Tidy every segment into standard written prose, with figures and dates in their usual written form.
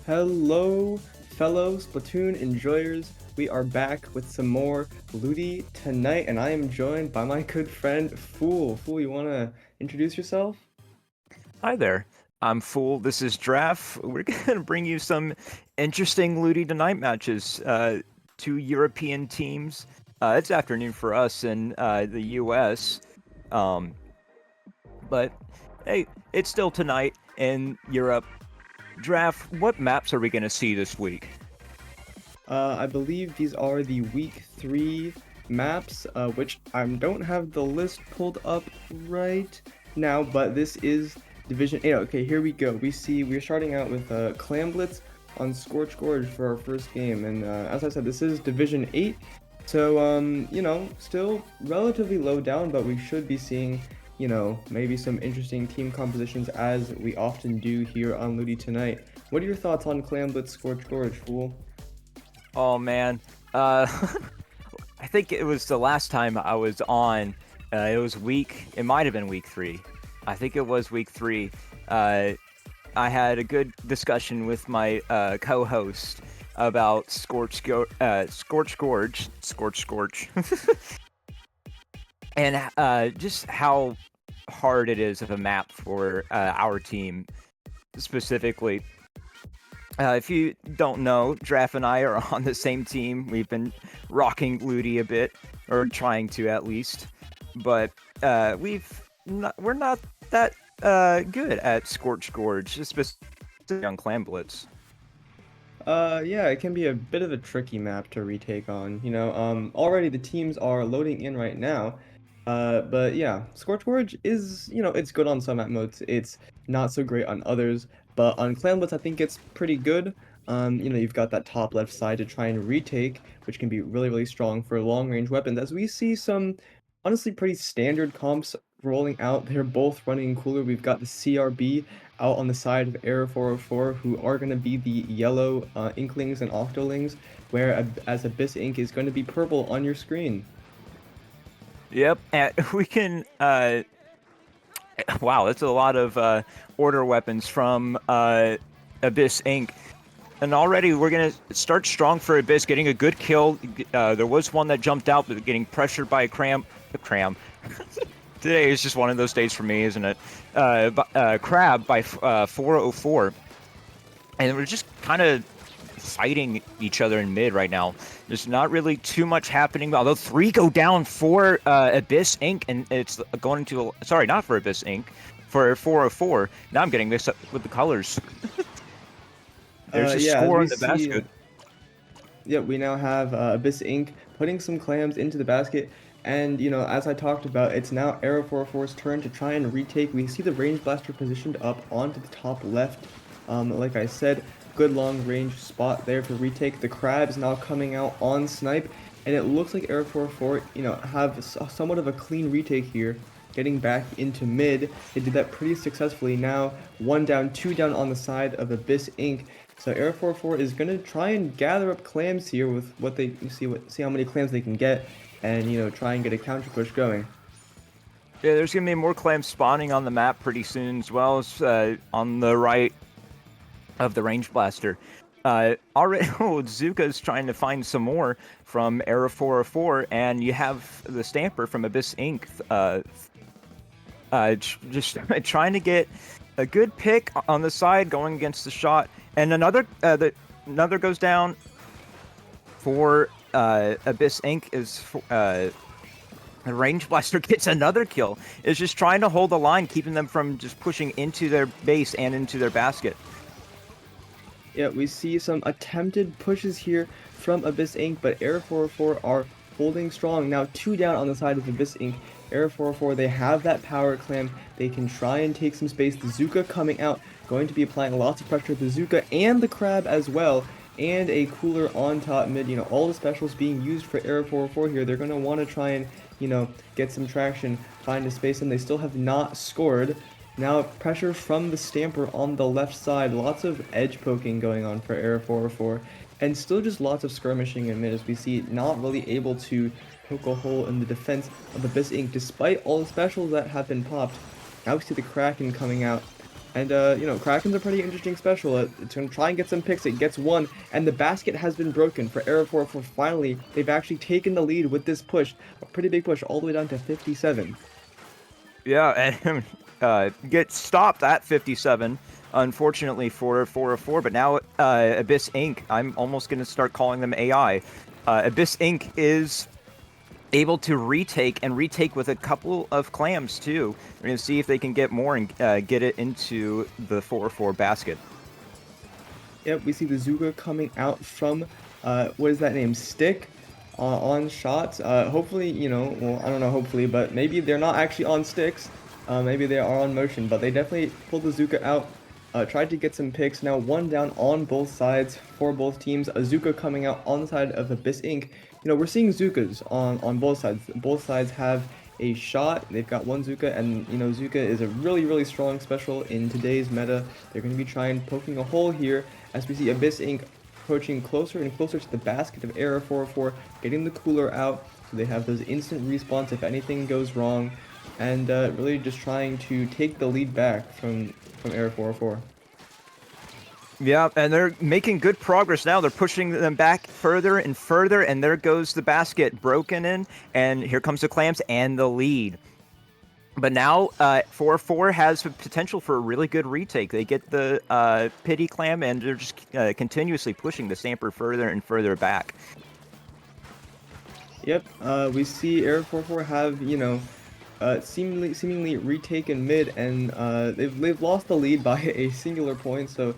Hello, fellow Splatoon enjoyers. We are back with some more Ludi tonight, and I am joined by my good friend Fool. Fool, you want to introduce yourself? Hi there. I'm Fool. This is Draft. We're going to bring you some interesting Ludi tonight matches. Two European teams. It's afternoon for us in the US. But hey, it's still tonight in Europe. Draft, what maps are we going to see this week? I believe these are the week 3 maps, which I don't have the list pulled up right now, but this is Division 8. Okay, here we go. We're starting out with Clamblitz on Scorch Gorge for our first game, and as I said, this is Division 8. So, still relatively low down, but we should be seeing, maybe some interesting team compositions as we often do here on Ludi tonight. What are your thoughts on Clamblitz Scorch Gorge, Fool? Oh man, I think it was the last time I was on. It might have been week 3. I think it was week 3. I had a good discussion with my co-host about Scorch Gorge, and just how hard it is of a map for our team specifically. If you don't know, Draft and I are on the same team. We've been rocking Ludi a bit, or trying to at least, but we're not that good at Scorch Gorge, especially on Clamblitz. Yeah, it can be a bit of a tricky map to retake on. Already the teams are loading in right now. But yeah, Scorch Gorge is, it's good on some map modes. It's not so great on others. But on Clamblitz, I think it's pretty good. You've got that top left side to try and retake, which can be really, really strong for long-range weapons. As we see some, honestly, pretty standard comps rolling out. They're both running cooler. We've got the CRB out on the side of Error 404, who are going to be the yellow Inklings and Octolings, whereas Abyss Inc. is going to be purple on your screen. Yep, and we can. Wow, that's a lot of order weapons from Abyss Inc. And already we're gonna start strong for Abyss, getting a good kill. There was one that jumped out, but getting pressured by a cram. Today is just one of those days for me, isn't it? Crab by 404, and we're just kind of fighting each other in mid right now. There's not really too much happening, although 3 go down for Abyss Inc. And it's going to, sorry, not for Abyss Inc., for 404. Now I'm getting mixed up with the colors. There's a score in the basket. Yeah, we now have Abyss Inc. putting some clams into the basket. And, as I talked about, it's now Arrow 404's turn to try and retake. We see the Range Blaster positioned up onto the top left Like I said, good long range spot there for retake. The crabs now coming out on snipe, and it looks like Air 4-4, have somewhat of a clean retake here, getting back into mid. They did that pretty successfully. Now 1 down, 2 down on the side of Abyss Inc. So Air 4-4 is gonna try and gather up clams here with what they see how many clams they can get, and try and get a counter push going. Yeah, there's gonna be more clams spawning on the map pretty soon, as well as on the right of the range blaster. Already, Zuka's trying to find some more from Era 404, and you have the Stamper from Abyss Inc. Just trying to get a good pick on the side, going against the shot, and another goes down for Abyss Inc. is. The range blaster gets another kill. It's just trying to hold the line, keeping them from just pushing into their base and into their basket. Yeah, we see some attempted pushes here from Abyss Inc., but Air 404 are holding strong. Now 2 down on the side of Abyss Inc. Air 404, they have that power clam. They can try and take some space. The Zuka coming out, going to be applying lots of pressure to the Zuka and the Crab as well. And a cooler on top mid, all the specials being used for Air 404 here. They're going to want to try and, get some traction, find a space, and they still have not scored. Now pressure from the Stamper on the left side, lots of edge poking going on for Air 404, and still just lots of skirmishing in mid as we see not really able to poke a hole in the defense of Abyss Inc. despite all the specials that have been popped. Now we see the Kraken coming out. And, Kraken's a pretty interesting special. It's going to try and get some picks. It gets one, and the basket has been broken for Air 404. Finally, they've actually taken the lead with this push. A pretty big push, all the way down to 57. Yeah, and get stopped at 57, unfortunately, for 404. But now Abyss Inc., I'm almost going to start calling them AI. Abyss Inc. is able to retake with a couple of clams too. We're going to see if they can get more and get it into the 404 basket. Yep, we see the Zuka coming out from, what is that name, Stick, on shots. Hopefully, well, I don't know, hopefully, but maybe they're not actually on sticks. Maybe they are on motion, but they definitely pulled the Zuka out. Tried to get some picks. Now 1 down on both sides for both teams. A Zuka coming out on the side of Abyss Inc. We're seeing Zukas on both sides. Both sides have a shot. They've got 1 Zuka, and Zuka is a really strong special in today's meta. They're going to be trying poking a hole here as we see Abyss Inc. approaching closer and closer to the basket of Air 404, getting the cooler out so they have those instant respawns if anything goes wrong, and really just trying to take the lead back from Air 404. Yeah, and they're making good progress now. They're pushing them back further and further, and there goes the basket broken in, and here comes the clams and the lead. But now 4-4 has potential for a really good retake. They get the pity clam, and they're just continuously pushing the Stamper further and further back. Yep, we see Air 4-4 have, seemingly retaken mid, and they've lost the lead by a singular point, so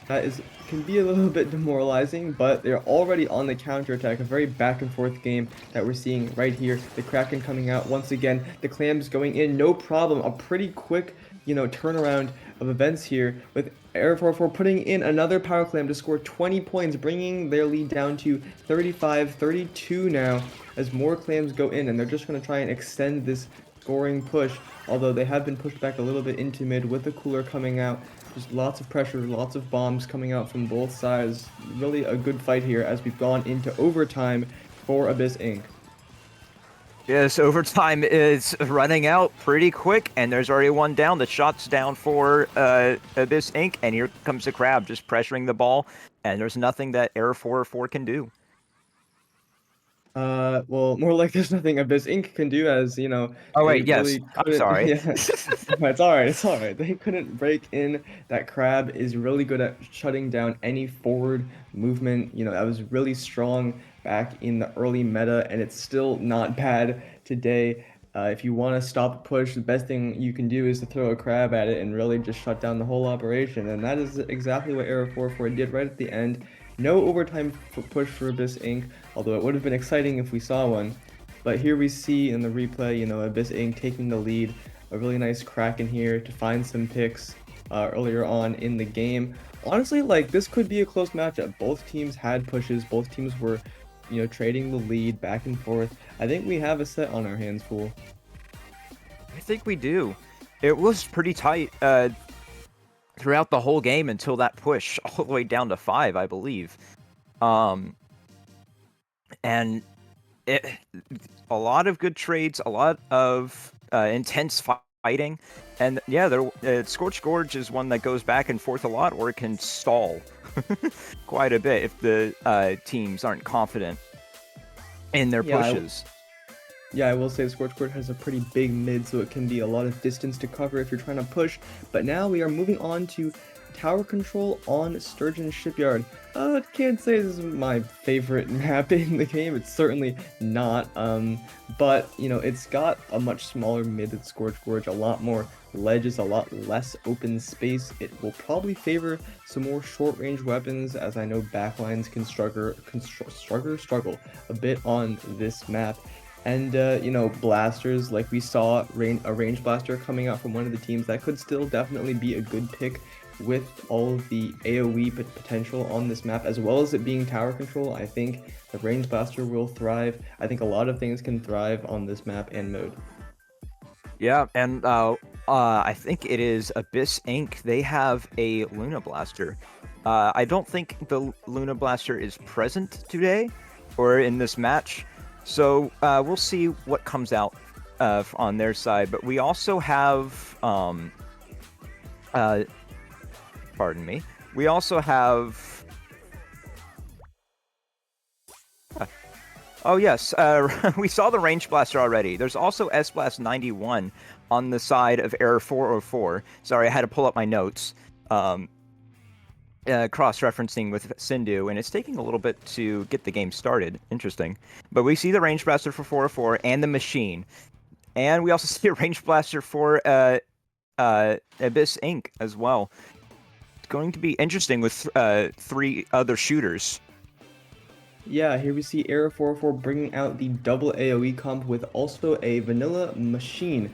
that can be a little bit demoralizing, but they're already on the counter-attack, a very back-and-forth game that we're seeing right here. The Kraken coming out once again, the clams going in, no problem. A pretty quick, turnaround of events here with Air 4-4 putting in another power clam to score 20 points, bringing their lead down to 35-32 now as more clams go in, and they're just going to try and extend this scoring push, although they have been pushed back a little bit into mid with the cooler coming out. Just lots of pressure, lots of bombs coming out from both sides. Really a good fight here as we've gone into overtime for Abyss Inc. Yes, overtime is running out pretty quick, and there's already 1 down. The shot's down for Abyss Inc., and here comes the Crab just pressuring the ball, and there's nothing that Air 404 can do. Well, more like there's nothing Abyss Inc. can do, as, Oh, they wait, yes. really I'm couldn't. sorry. Yeah, it's alright. They couldn't break in. That Crab is really good at shutting down any forward movement. That was really strong back in the early meta, and it's still not bad today. If you want to stop a push, the best thing you can do is to throw a Crab at it and really just shut down the whole operation, and that is exactly what Air 4-4 did right at the end. No overtime push for Abyss Inc., although it would have been exciting if we saw one. But here we see in the replay, Abyss Inc. taking the lead. A really nice Kraken here to find some picks. earlier on in the game. Honestly, like, this could be a close matchup. Both teams had pushes. Both teams were, trading the lead back and forth. I think we have a set on our hands, Fool. I think we do. It was pretty tight throughout the whole game until that push all the way down to 5, I believe. And a lot of good trades, a lot of intense fighting, and yeah, Scorched Gorge is one that goes back and forth a lot, or it can stall quite a bit if the teams aren't confident in their pushes. Yeah, I will say Scorched Gorge has a pretty big mid, so it can be a lot of distance to cover if you're trying to push. But now we are moving on to tower control on Sturgeon Shipyard. Can't say this is my favorite map in the game. It's certainly not. But it's got a much smaller mid than Scorched Gorge, a lot more ledges, a lot less open space. It will probably favor some more short-range weapons, as I know backlines can struggle a bit on this map. And, blasters, like we saw a range blaster coming out from one of the teams, that could still definitely be a good pick with all of the AoE potential on this map, as well as it being tower control. I think the range blaster will thrive. I think a lot of things can thrive on this map and mode. Yeah, and I think it is Abyss Inc. They have a Luna Blaster. I don't think the Luna Blaster is present today or in this match. So we'll see what comes out on their side. But we also have, pardon me, we also have, oh yes, we saw the Range Blaster already. There's also S-Blast 91 on the side of Error 404. Sorry, I had to pull up my notes. Cross-referencing with Sindhu, and it's taking a little bit to get the game started. Interesting. But we see the Range Blaster for 404 and the Machine. And we also see a Range Blaster for Abyss Inc. as well. It's going to be interesting with 3 other shooters. Yeah, here we see Error 404 bringing out the double AoE comp with also a vanilla Machine,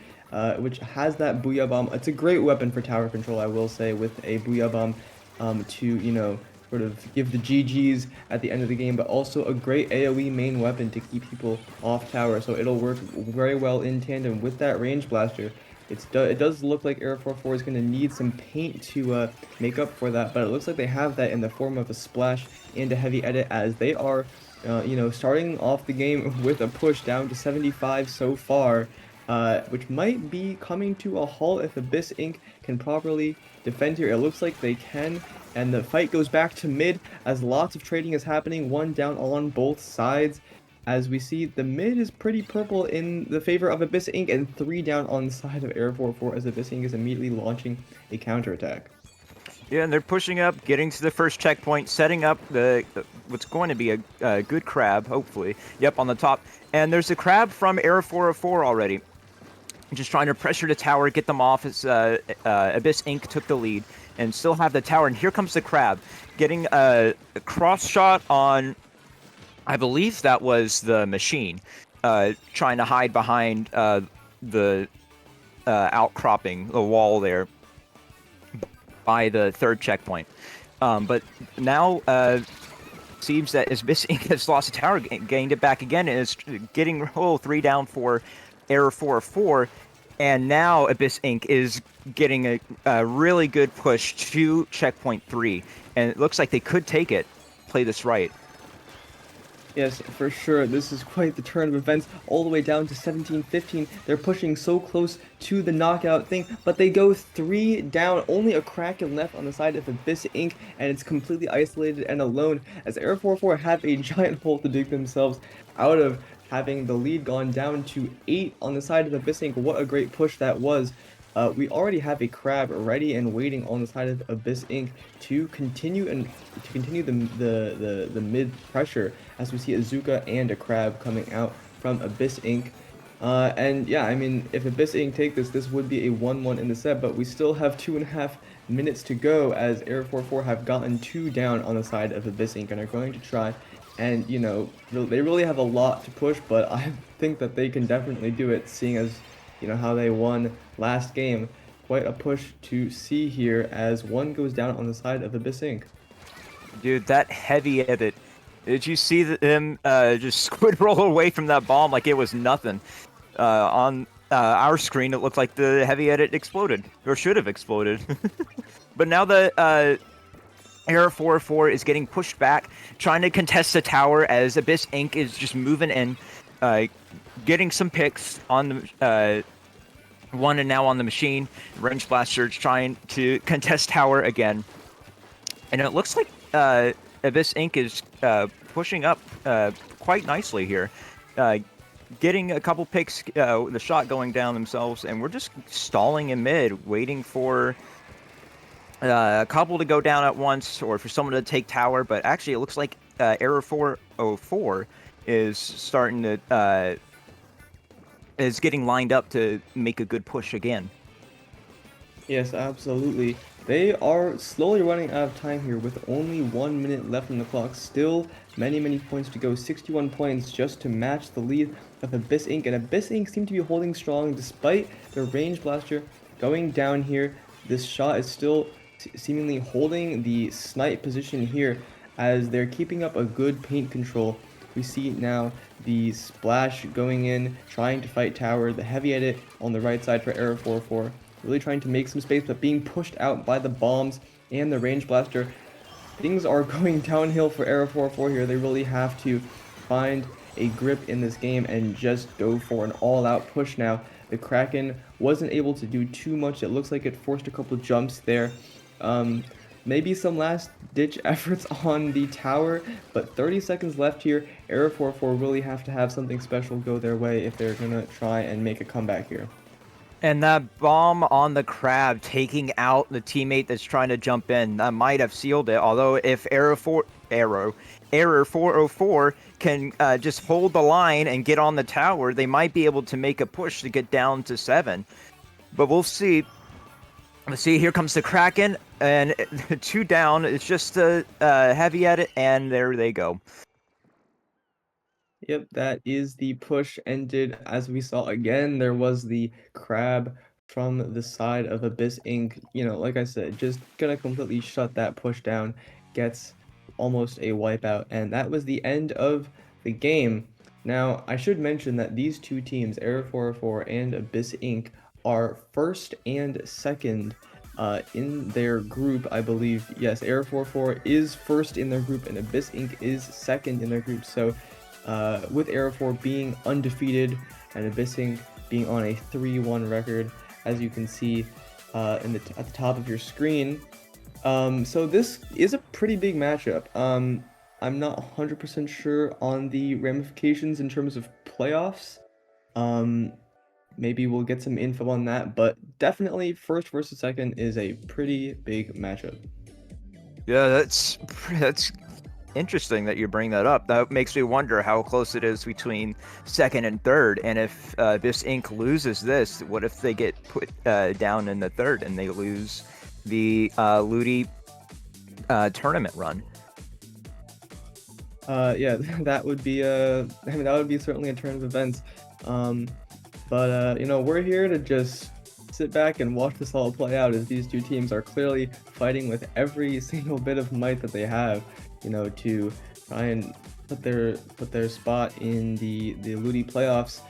which has that Booyah Bomb. It's a great weapon for tower control, I will say, with a Booyah Bomb. To, sort of give the GGs at the end of the game, but also a great AoE main weapon to keep people off tower, so it'll work very well in tandem with that range blaster. It does look like Error 404 is going to need some paint to make up for that, but it looks like they have that in the form of a splash and a heavy edit, as they are, starting off the game with a push down to 75 so far. Which might be coming to a halt if Abyss Inc. can properly defend here. It looks like they can, and the fight goes back to mid as lots of trading is happening, one down on both sides. As we see, the mid is pretty purple in the favor of Abyss Inc. and 3 down on the side of Error 404 as Abyss Inc. is immediately launching a counterattack. Yeah, and they're pushing up, getting to the first checkpoint, setting up what's going to be a good crab, hopefully. Yep, on the top. And there's a crab from Error 404 already. Just trying to pressure the tower, get them off as Abyss Inc. took the lead and still have the tower. And here comes the crab, getting a cross shot on, I believe that was the Machine, trying to hide behind the outcropping, the wall there by the 3rd checkpoint. But now seems that Abyss Inc. has lost the tower, gained it back again, and is getting 3 down for Error 404, and now Abyss Inc. is getting a really good push to checkpoint 3, and it looks like they could take it. Play this right. Yes, for sure. This is quite the turn of events, all the way down to 17-15. They're pushing so close to the knockout thing, but they go 3 down. Only a Kraken left on the side of Abyss Inc., and it's completely isolated and alone, as Error 404 have a giant hole to dig themselves out of, having the lead gone down to 8 on the side of Abyss Inc. What a great push that was. We already have a crab ready and waiting on the side of Abyss Inc. to continue the mid pressure, as we see a Zuka and a crab coming out from Abyss Inc. And yeah, I mean, if Abyss Inc. take this would be a 1-1 in the set, but we still have 2.5 minutes to go, as Error 404 have gotten 2 down on the side of Abyss Inc. and are going to try. And, they really have a lot to push, but I think that they can definitely do it, seeing as, how they won last game. quite a push to see here as one goes down on the side of Abyss Inc. Dude, that heavy edit. Did you see him just squid roll away from that bomb like it was nothing? On our screen, it looked like the heavy edit exploded, or should have exploded. But now the Error 404 is getting pushed back, trying to contest the tower as Abyss Inc. is just moving in, getting some picks on the one and now on the machine. Range Blaster trying to contest tower again. And it looks like Abyss Inc. is pushing up quite nicely here. Getting a couple picks, the shot going down themselves, and we're just stalling in mid, waiting for a couple to go down at once or for someone to take tower. But actually, it looks like Error 404 is starting to is getting lined up to make a good push again. Yes, absolutely. They are slowly running out of time here with only 1 minute left on the clock. Still many points to go. 61 points just to match the lead of Abyss Inc. And Abyss Inc. seem to be holding strong despite the Range Blaster going down here. This shot is still seemingly holding the snipe position here as they're keeping up a good paint control. We see now the splash going in, trying to fight tower, the heavy edit on the right side for Error 404. Really trying to make some space, but being pushed out by the bombs and the Range Blaster. Things are going downhill for Error 404 here. They really have to find a grip in this game and just go for an all-out push now. The Kraken wasn't able to do too much. It looks like it forced a couple jumps there. Maybe some last-ditch efforts on the tower, but 30 seconds left here. Error 404 really have to have something special go their way if they're going to try and make a comeback here. And that bomb on the crab taking out the teammate that's trying to jump in, that might have sealed it. Although if Error 404 can just hold the line and get on the tower, they might be able to make a push to get down to 7. But we'll see. Let's see, here comes the Kraken, and 2 down. It's just a heavy edit, and there they go. Yep, that is the push ended. As we saw again, there was the crab from the side of Abyss Inc. You know, like I said, just gonna completely shut that push down, gets almost a wipeout, and that was the end of the game. Now, I should mention that these two teams, Error 404 and Abyss Inc., are first and second in their group, I believe. Yes, Error 404 is first in their group, and Abyss Inc. is second in their group. So, with Error 4 being undefeated and Abyss Inc. being on a 3-1 record, as you can see at the top of your screen. So this is a pretty big matchup. I'm not 100% sure on the ramifications in terms of playoffs. Maybe we'll get some info on that, but definitely first versus second is a pretty big matchup. Yeah, that's interesting that you bring that up. That makes me wonder how close it is between second and third. And if this Inc. loses this, what if they get put down in the third and they lose the Ludi tournament run? Yeah, that would be that would be certainly a turn of events. But you know, we're here to just sit back and watch this all play out as these two teams are clearly fighting with every single bit of might that they have, you know, to try and put their spot in the Ludi playoffs.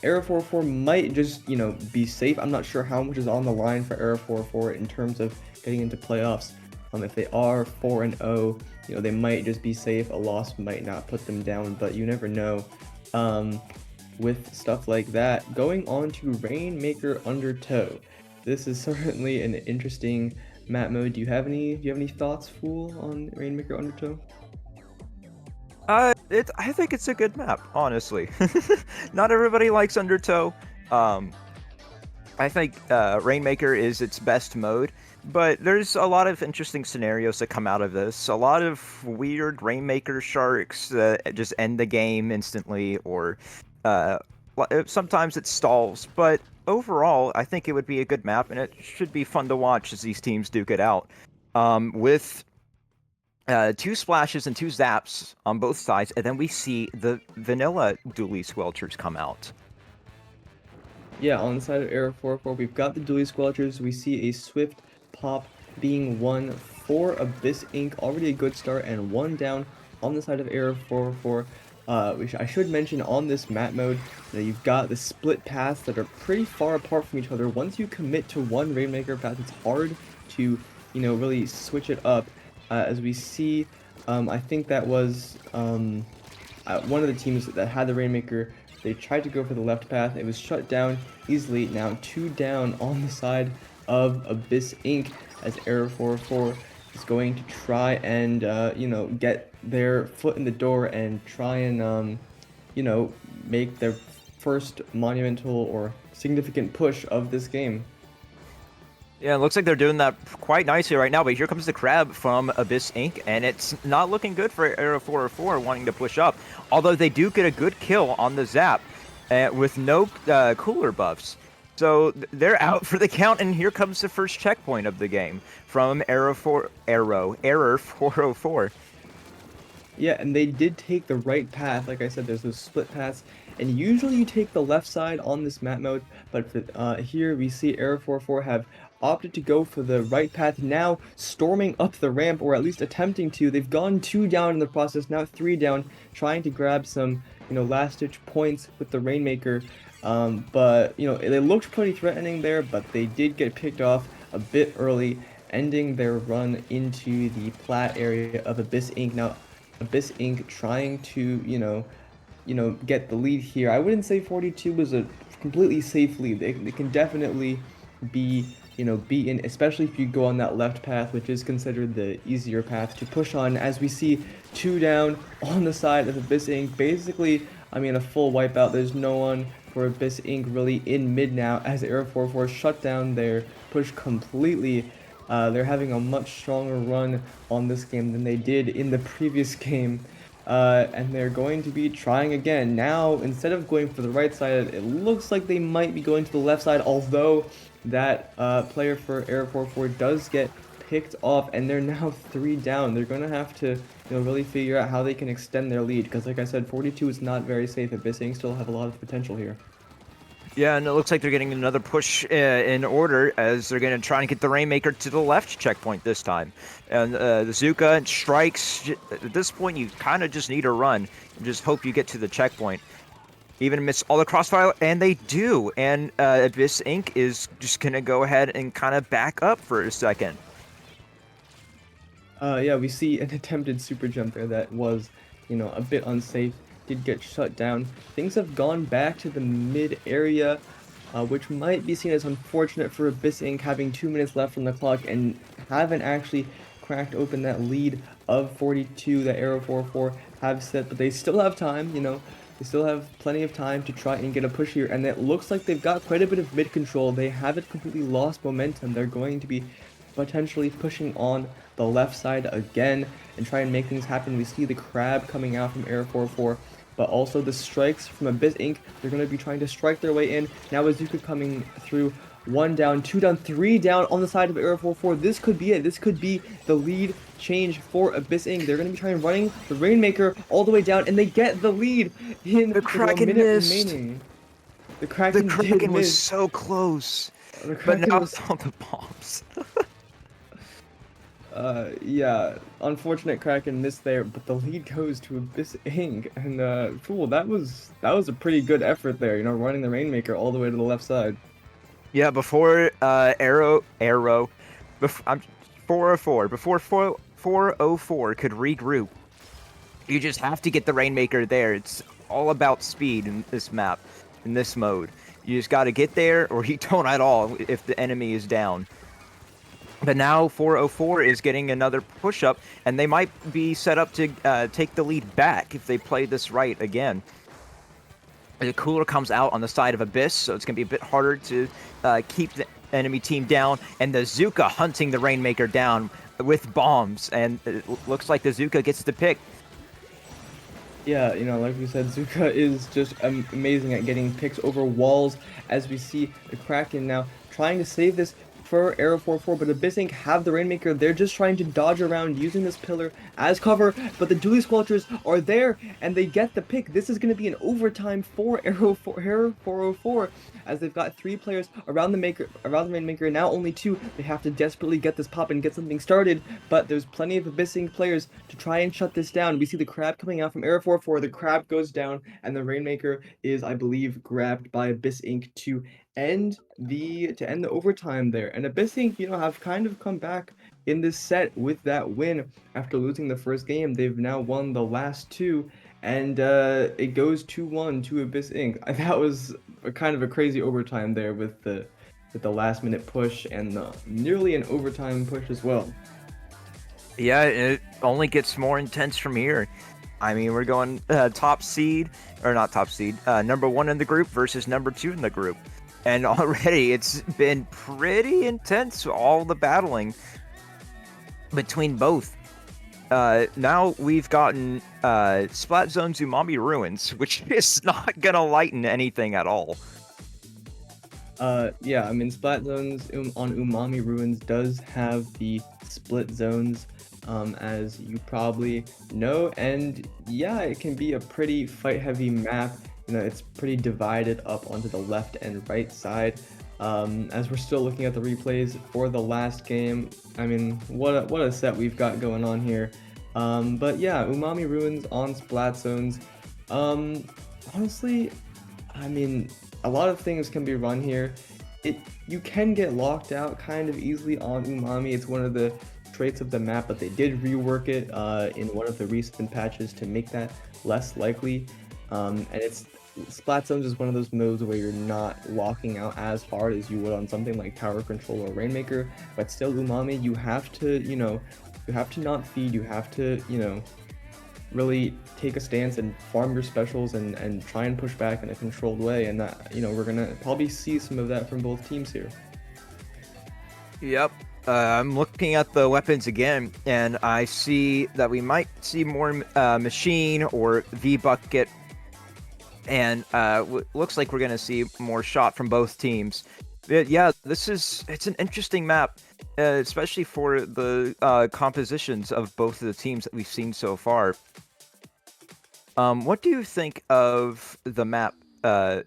Error 404 might just, you know, be safe. I'm not sure how much is on the line for Error 404 in terms of getting into playoffs. If they are 4-0, you know, they might just be safe. A loss might not put them down, but you never know. With stuff like that, going on to Rainmaker Undertow. This is certainly an interesting map mode. Do you have any thoughts, Fool, on Rainmaker Undertow? I think it's a good map, honestly. Not everybody likes Undertow. I think Rainmaker is its best mode, but there's a lot of interesting scenarios that come out of this. A lot of weird Rainmaker sharks that just end the game instantly, or sometimes it stalls. But overall, I think it would be a good map, and it should be fun to watch as these teams duke it out. With 2 splashes and 2 zaps on both sides, and then we see the vanilla dually squelchers come out. Yeah, on the side of Era 4-4, we've got the Dually Squelchers. We see a Swift Pop being won for Abyss Inc. Already a good start, and one down on the side of Era 4-4. Which I should mention on this map mode, you've got the split paths that are pretty far apart from each other. Once you commit to one Rainmaker path, it's hard to, really switch it up. As we see, I think that was one of the teams that had the Rainmaker. They tried to go for the left path. It was shut down easily. Now 2 down on the side of Abyss Inc. as Error 404 is going to try and, get their foot in the door and try and, make their first monumental or significant push of this game. Yeah, it looks like they're doing that quite nicely right now, but here comes the crab from Abyss Inc., and it's not looking good for Arrow 404 wanting to push up, although they do get a good kill on the Zap with no cooler buffs. So they're out for the count, and here comes the first checkpoint of the game from Error 404. Yeah, and they did take the right path. Like I said, there's those split paths, and usually you take the left side on this map mode, but for, here we see Error 404 have opted to go for the right path, now storming up the ramp, or at least attempting to. They've gone 2 down in the process, now 3 down, trying to grab some, last-ditch points with the Rainmaker. But, they looked pretty threatening there, but they did get picked off a bit early, ending their run into the plat area of Abyss Inc. Now, Abyss Inc. trying to, get the lead here. I wouldn't say 42 was a completely safe lead. They can definitely be, beaten, especially if you go on that left path, which is considered the easier path to push on. As we see 2 down on the side of Abyss Inc. Basically, I mean, a full wipeout. There's no one for Abyss Inc. really in mid now, as Air 44 shut down their push completely. They're having a much stronger run on this game than they did in the previous game. And they're going to be trying again. Now, instead of going for the right side, it looks like they might be going to the left side, although that player for Air 44 does get picked off, and they're now 3 down. They're going to have to really figure out how they can extend their lead, because like I said, 42 is not very safe. Abyss Inc. still have a lot of potential here. Yeah, and it looks like they're getting another push in order as they're going to try and get the Rainmaker to the left checkpoint this time. And the Zuka strikes. At this point, you kind of just need a run and just hope you get to the checkpoint. Even amidst all the crossfire, and they do. And Abyss Inc. is just going to go ahead and kind of back up for a second. Yeah, we see an attempted super jump there that was, a bit unsafe. Did get shut down. Things have gone back to the mid area, which might be seen as unfortunate for Abyss Inc. having 2 minutes left on the clock and haven't actually cracked open that lead of 42 that Arrow 44 have set, but they still have time, they still have plenty of time to try and get a push here, and it looks like they've got quite a bit of mid control. They haven't completely lost momentum. They're going to be potentially pushing on the left side again and try and make things happen. We see the crab coming out from Air 44, but also the strikes from Abyss Inc. They're going to be trying to strike their way in. Now Azuka coming through. 1 down, 2 down, 3 down on the side of Air 44. This could be it. This could be the lead change for Abyss Inc. They're going to be trying running the Rainmaker all the way down, and they get the lead in the Kraken minute missed. Remaining. The Kraken was so close. The But now was... all the bombs. Yeah, unfortunate Kraken missed there, but the lead goes to Abyss Inc. And cool, that was a pretty good effort there, running the Rainmaker all the way to the left side. Yeah, before Arrow, I'm 404. Before 404 could regroup, you just have to get the Rainmaker there. It's all about speed in this map, in this mode. You just got to get there, or you don't at all if the enemy is down. But now 404 is getting another push-up, and they might be set up to take the lead back if they play this right again. The cooler comes out on the side of Abyss, so it's going to be a bit harder to keep the enemy team down. And the Zuka hunting the Rainmaker down with bombs, and it looks like the Zuka gets the pick. Yeah, like we said, Zuka is just amazing at getting picks over walls, as we see the Kraken now trying to save this for Arrow 4-4, but Abyss Inc. have the Rainmaker. They're just trying to dodge around using this pillar as cover, but the Dually Squelchers are there, and they get the pick. This is going to be an overtime for Arrow 404, as they've got 3 players around the Rainmaker, now only 2. They have to desperately get this pop and get something started, but there's plenty of Abyss Inc. players to try and shut this down. We see the Crab coming out from Arrow 4-4, the Crab goes down, and the Rainmaker is, I believe, grabbed by Abyss Inc. to end the overtime there. And Abyss Inc., have kind of come back in this set with that win after losing the first game. They've now won the last 2, and it goes 2-1 to Abyss Inc. That was kind of a crazy overtime there with the last minute push and nearly an overtime push as well. Yeah, it only gets more intense from here. I mean, we're going top seed, or not top seed, number 1 in the group versus number 2 in the group. And already it's been pretty intense, all the battling between both. Now we've gotten Splat Zone's Umami Ruins, which is not going to lighten anything at all. Yeah, I mean, Splat Zones on Umami Ruins does have the split zones, as you probably know, and yeah, it can be a pretty fight-heavy map. It's pretty divided up onto the left and right side. As we're still looking at the replays for the last game, I mean, what a set we've got going on here. But yeah, Umami Ruins on Splat Zones. Honestly, I mean, a lot of things can be run here. You can get locked out kind of easily on Umami. It's one of the traits of the map, but they did rework it in one of the recent patches to make that less likely. And Splat Zones is one of those modes where you're not locking out as hard as you would on something like Tower Control or Rainmaker, but still Umami, you have to, not feed, you have to, really take a stance and farm your specials and try and push back in a controlled way, and that, we're gonna probably see some of that from both teams here. Yep. I'm looking at the weapons again, and I see that we might see more machine or V-Bucket, and looks like we're going to see more shot from both teams. Yeah, it's an interesting map, especially for the compositions of both of the teams that we've seen so far. What do you think of the map? What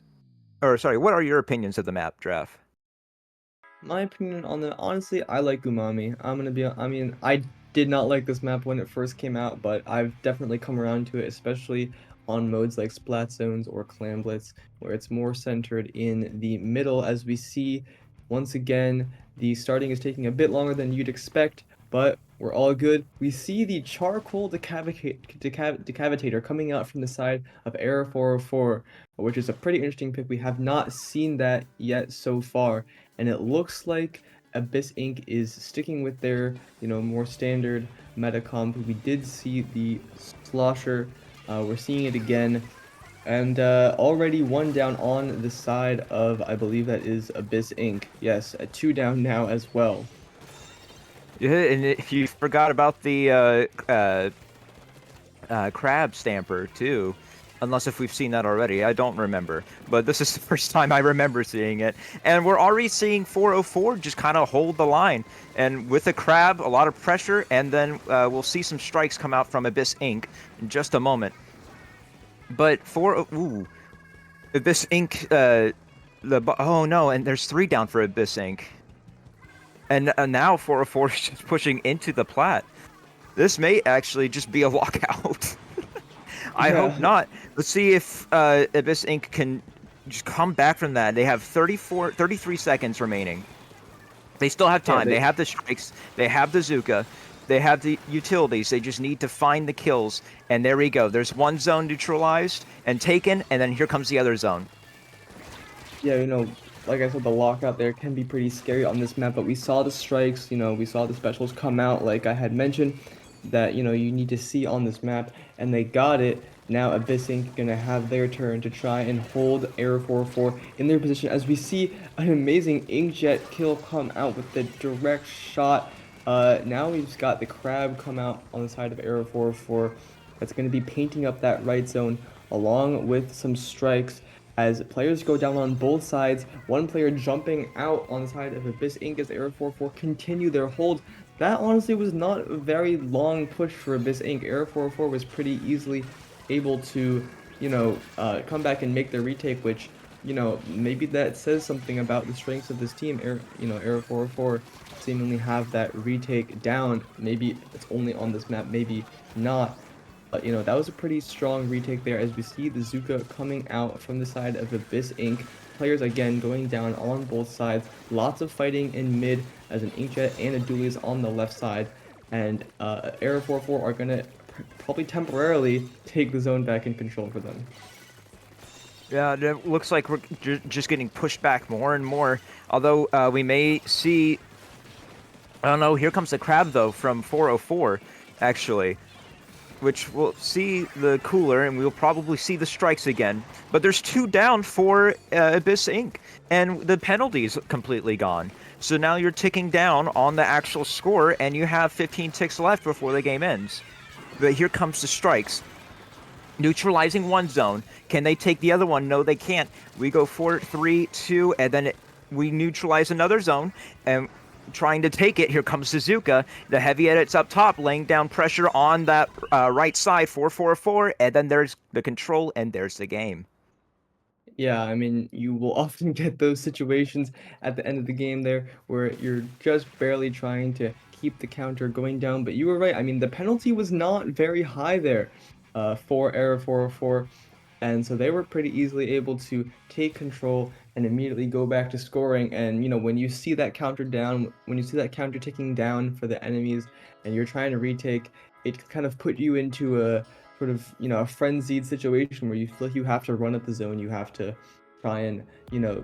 are your opinions of the map, Draft? My opinion on that, honestly, I like Umami. I mean, I did not like this map when it first came out, but I've definitely come around to it, especially on modes like Splat Zones or Clan Blitz, where it's more centered in the middle. As we see, once again, the starting is taking a bit longer than you'd expect, but we're all good. We see the Charcoal Decavitator coming out from the side of Era 404, which is a pretty interesting pick. We have not seen that yet so far, and it looks like Abyss Inc. is sticking with their, more standard meta comp. We did see the Slosher. We're seeing it again, and already 1 down on the side of, I believe that is Abyss Inc. Yes, 2 down now as well. Yeah, and if you forgot about the Crab Stamper too, unless if we've seen that already, I don't remember. But this is the first time I remember seeing it, and we're already seeing 404 just kind of hold the line, and with the Crab, a lot of pressure, and then we'll see some strikes come out from Abyss Inc. in just a moment. But Abyss Inc. Oh no, and there's 3 down for Abyss Inc. And now 404 is just pushing into the plat. This may actually just be a lockout. I hope not. Let's see if Abyss Inc. can just come back from that. They have 33 seconds remaining. They still have time. They have the strikes. They have the Zuka. They have the utilities. They just need to find the kills. And there we go. There's 1 zone neutralized and taken, and then here comes the other zone. Yeah, like I said, the lockout there can be pretty scary on this map, but we saw the strikes, we saw the specials come out, like I had mentioned, that, you need to see on this map, and they got it. Now Abyss Inc. gonna have their turn to try and hold Air 404 in their position, as we see an amazing Inkjet kill come out with the direct shot. Now we've just got the Crab come out on the side of Air 404. That's gonna be painting up that right zone along with some strikes. as players go down on both sides. One player jumping out on the side of Abyss Inc. as Error 44 continue their hold. That honestly was not a very long push for Abyss Inc. Error 44 was pretty easily able to, come back and make their retake, which, maybe that says something about the strengths of this team. Error 44 seemingly have that retake down. Maybe it's only on this map, maybe not. But, that was a pretty strong retake there as we see the Zuka coming out from the side of Abyss Inc. Players again going down on both sides. Lots of fighting in mid as an Inkjet and a Dually is on the left side. And Error 44 are going to probably temporarily take the zone back in control for them. Yeah, it looks like we're just getting pushed back more and more. Although we may see... I don't know, here comes the crab, though, from 404, actually. Which we'll see the cooler, and we'll probably see the strikes again. But there's 2 down for Abyss Inc., and the penalty's completely gone. So now you're ticking down on the actual score, and you have 15 ticks left before the game ends. But here comes the strikes. Neutralizing one zone. Can they take the other one? No, they can't. We go 4, 3, 2, and then we neutralize another zone, and trying to take it. Here comes Suzuka. The heavy edits up top, laying down pressure on that right side, 4-4-4, and then there's the control, and there's the game. Yeah, I mean, you will often get those situations at the end of the game there where you're just barely trying to keep the counter going down. But you were right. I mean, the penalty was not very high there for Error 404. And so they were pretty easily able to take control and immediately go back to scoring. And, when you see that counter down, when you see that counter ticking down for the enemies and you're trying to retake, it kind of put you into a sort of, a frenzied situation where you feel like you have to run at the zone. You have to try and,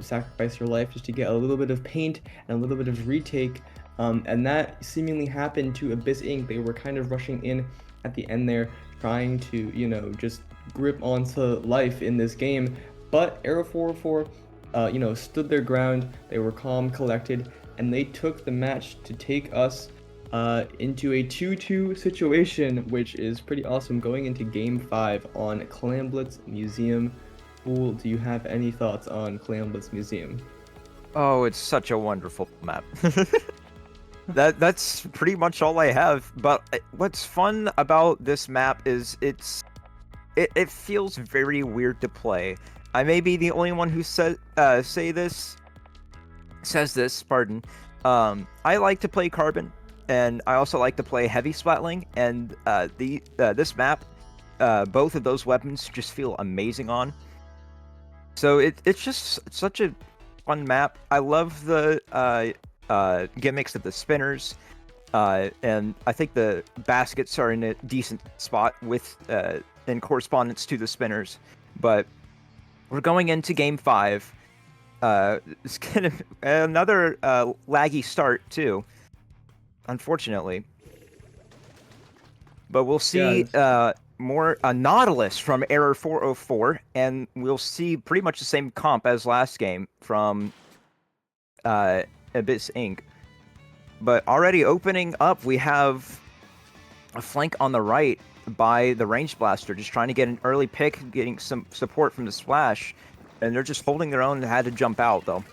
sacrifice your life just to get a little bit of paint and a little bit of retake. And that seemingly happened to Abyss Inc. They were kind of rushing in at the end there, trying to, just grip onto life in this game. But Arrow 404, stood their ground. They were calm, collected, and they took the match to take us into a 2-2 situation, which is pretty awesome, going into Game 5 on Clamblitz Museum. Fool, do you have any thoughts on Clamblitz Museum? Oh, it's such a wonderful map. That's pretty much all I have. But what's fun about this map is it feels very weird to play. I may be the only one who says this. Pardon. I like to play Carbon, and I also like to play Heavy Splatling. And this map, both of those weapons just feel amazing on. So it's just such a fun map. I love the gimmicks of the spinners, and I think the baskets are in a decent spot with in correspondence to the spinners. But we're going into Game 5. It's gonna another laggy start too, unfortunately. But we'll see more Nautilus from Error 404, and we'll see pretty much the same comp as last game from Abyss Inc. But already opening up, we have a flank on the right by the Range Blaster, just trying to get an early pick, getting some support from the Splash, and they're just holding their own and had to jump out, though.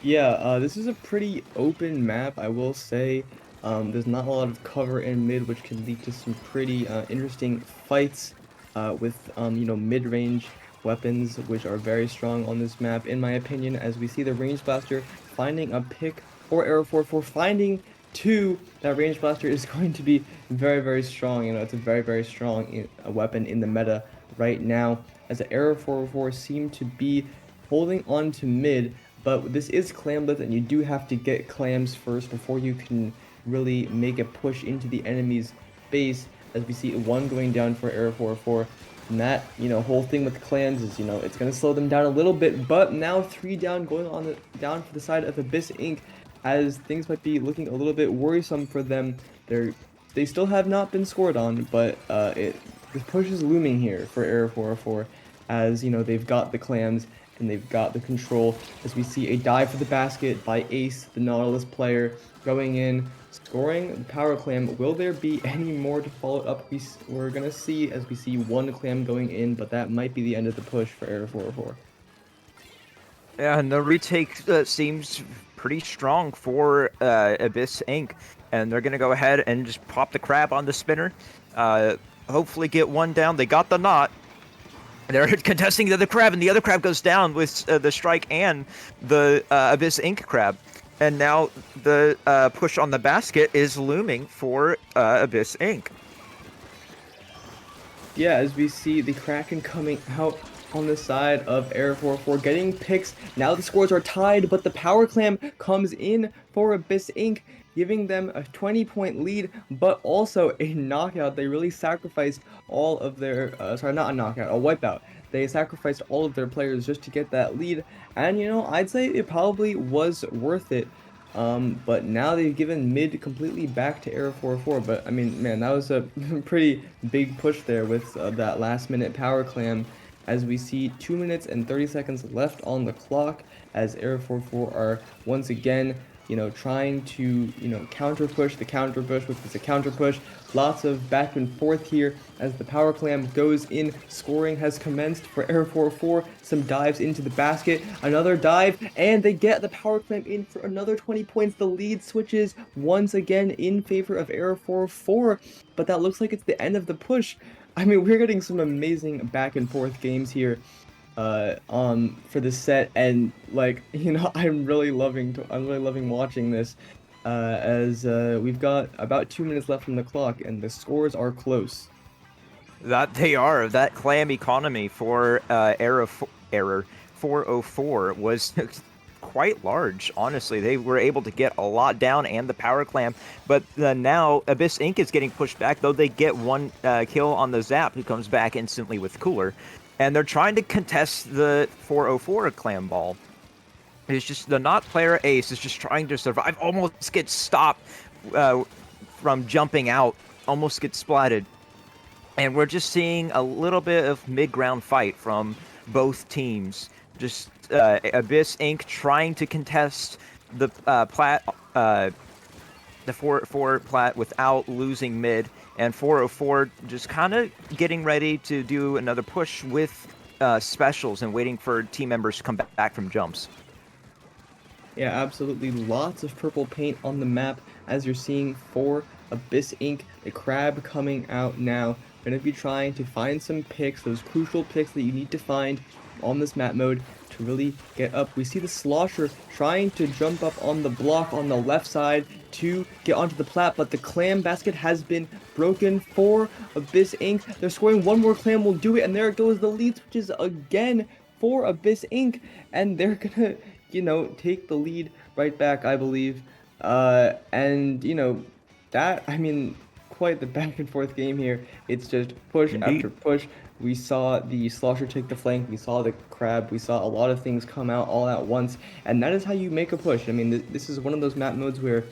Yeah, this is a pretty open map, I will say. There's not a lot of cover in mid, which can lead to some pretty interesting fights with, mid-range weapons, which are very strong on this map, in my opinion, as we see the Range Blaster finding a pick for Arrow 44, finding 2. That Range Blaster is going to be very, very strong. It's a very, very strong weapon in the meta right now, as the Arrow 44 seem to be holding on to mid, but this is Clamblitz, and you do have to get clams first before you can really make a push into the enemy's base, as we see 1 going down for Arrow 44. And that, whole thing with clans is, it's going to slow them down a little bit, but now 3 down, going on down for the side of Abyss Inc., as things might be looking a little bit worrisome for them. They still have not been scored on, but the push is looming here for Arrow 404, as, they've got the clams, and they've got the control as we see a dive for the basket by Ace, the Nautilus player, going in, scoring the power clam. Will there be any more to follow up? We're gonna see as we see one clam going in, but that might be the end of the push for Error 404. Yeah, and the retake seems pretty strong for Abyss Inc. And they're going to go ahead and just pop the crab on the spinner. Hopefully get one down. They got the knot. They're contesting the other crab, and the other crab goes down with the strike and the Abyss Inc. crab. And now the push on the basket is looming for Abyss Inc. Yeah, as we see the Kraken coming out on the side of Error 404, getting picks. Now the scores are tied, but the Power Clam comes in for Abyss Inc., giving them a 20-point lead, but also a knockout. They really sacrificed all of their, sorry, not a knockout, a wipeout. They sacrificed all of their players just to get that lead, and you know, I'd say it probably was worth it. But now they've given mid completely back to Error 404. But I mean, man, that was a pretty big push there with that last minute power clam. As we see 2 minutes and 30 seconds left on the clock, as Error 404 are once again, you know, trying to, you know, counter push, which is a counter push. Lots of back and forth here as the power clam goes in. Scoring has commenced for Error 404. Some dives into the basket, another dive, and they get the power clam in for another 20 points. The lead switches once again in favor of Error 404, but that looks like it's the end of the push. I mean, we're getting some amazing back and forth games here for this set, and like, you know, I'm really loving watching this as we've got about 2 minutes left on the clock and the scores are close. That they are. That clam economy for Error 404 was quite large, honestly. They were able to get a lot down and the power clam, but now Abyss Inc. is getting pushed back, though they get one kill on the Zap, who comes back instantly with Cooler, and they're trying to contest the 404 clam ball. It's just the not player Ace is just trying to survive, almost gets stopped from jumping out, almost gets splatted. And we're just seeing a little bit of mid-ground fight from both teams. Just Abyss Inc. trying to contest the the 404 plat without losing mid, and 404 just kind of getting ready to do another push with specials and waiting for team members to come back from jumps. Yeah, absolutely. Lots of purple paint on the map, as you're seeing for Abyss Inc. The crab coming out now. Going to be trying to find some picks, those crucial picks that you need to find on this map mode to really get up. We see the Slosher trying to jump up on the block on the left side to get onto the plat, but the clam basket has been broken for Abyss Inc. They're scoring one more clam, will do it, and there it goes. The lead switches again for Abyss Inc. And they're gonna, you know, take the lead right back, I believe. And, you know, that, I mean, quite the back and forth game here. It's just push after push. We saw the Slosher take the flank, we saw the crab, we saw a lot of things come out all at once, and that is how you make a push. I mean, this is one of those map modes where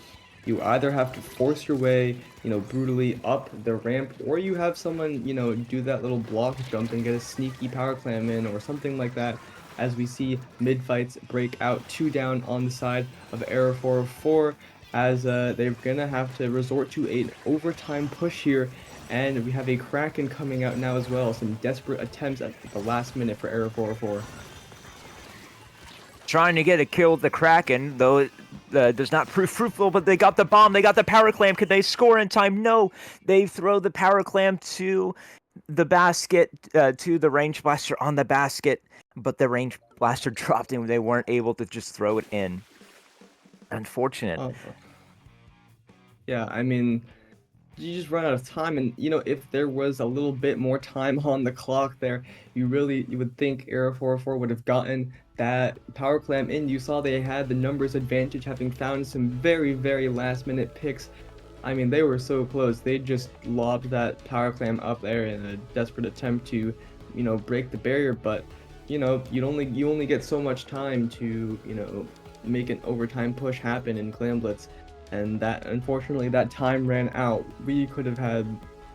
you either have to force your way, you know, brutally up the ramp, or you have someone, you know, do that little block jump and get a sneaky power clam in or something like that. As we see mid-fights break out, 2 down on the side of Error 404, as they're gonna have to resort to an overtime push here, and we have a Kraken coming out now as well. Some desperate attempts at the last minute for Error 404. Trying to get a kill with the Kraken, though it does not prove fruitful, but they got the bomb, they got the power clam. Could they score in time? No. They throw the power clam to the basket, to the range blaster on the basket, but the range blaster dropped and they weren't able to just throw it in. Unfortunate. Oh. Yeah, I mean, you just run out of time, and you know, if there was a little bit more time on the clock there, you would think Error 404 would have gotten that power clam in. You saw they had the numbers advantage, having found some very, very last minute picks. I mean, they were so close. They just lobbed that power clam up there in a desperate attempt to, you know, break the barrier, but you know, you only get so much time to, you know, make an overtime push happen in Clam Blitz. And that, unfortunately, that time ran out. We could have had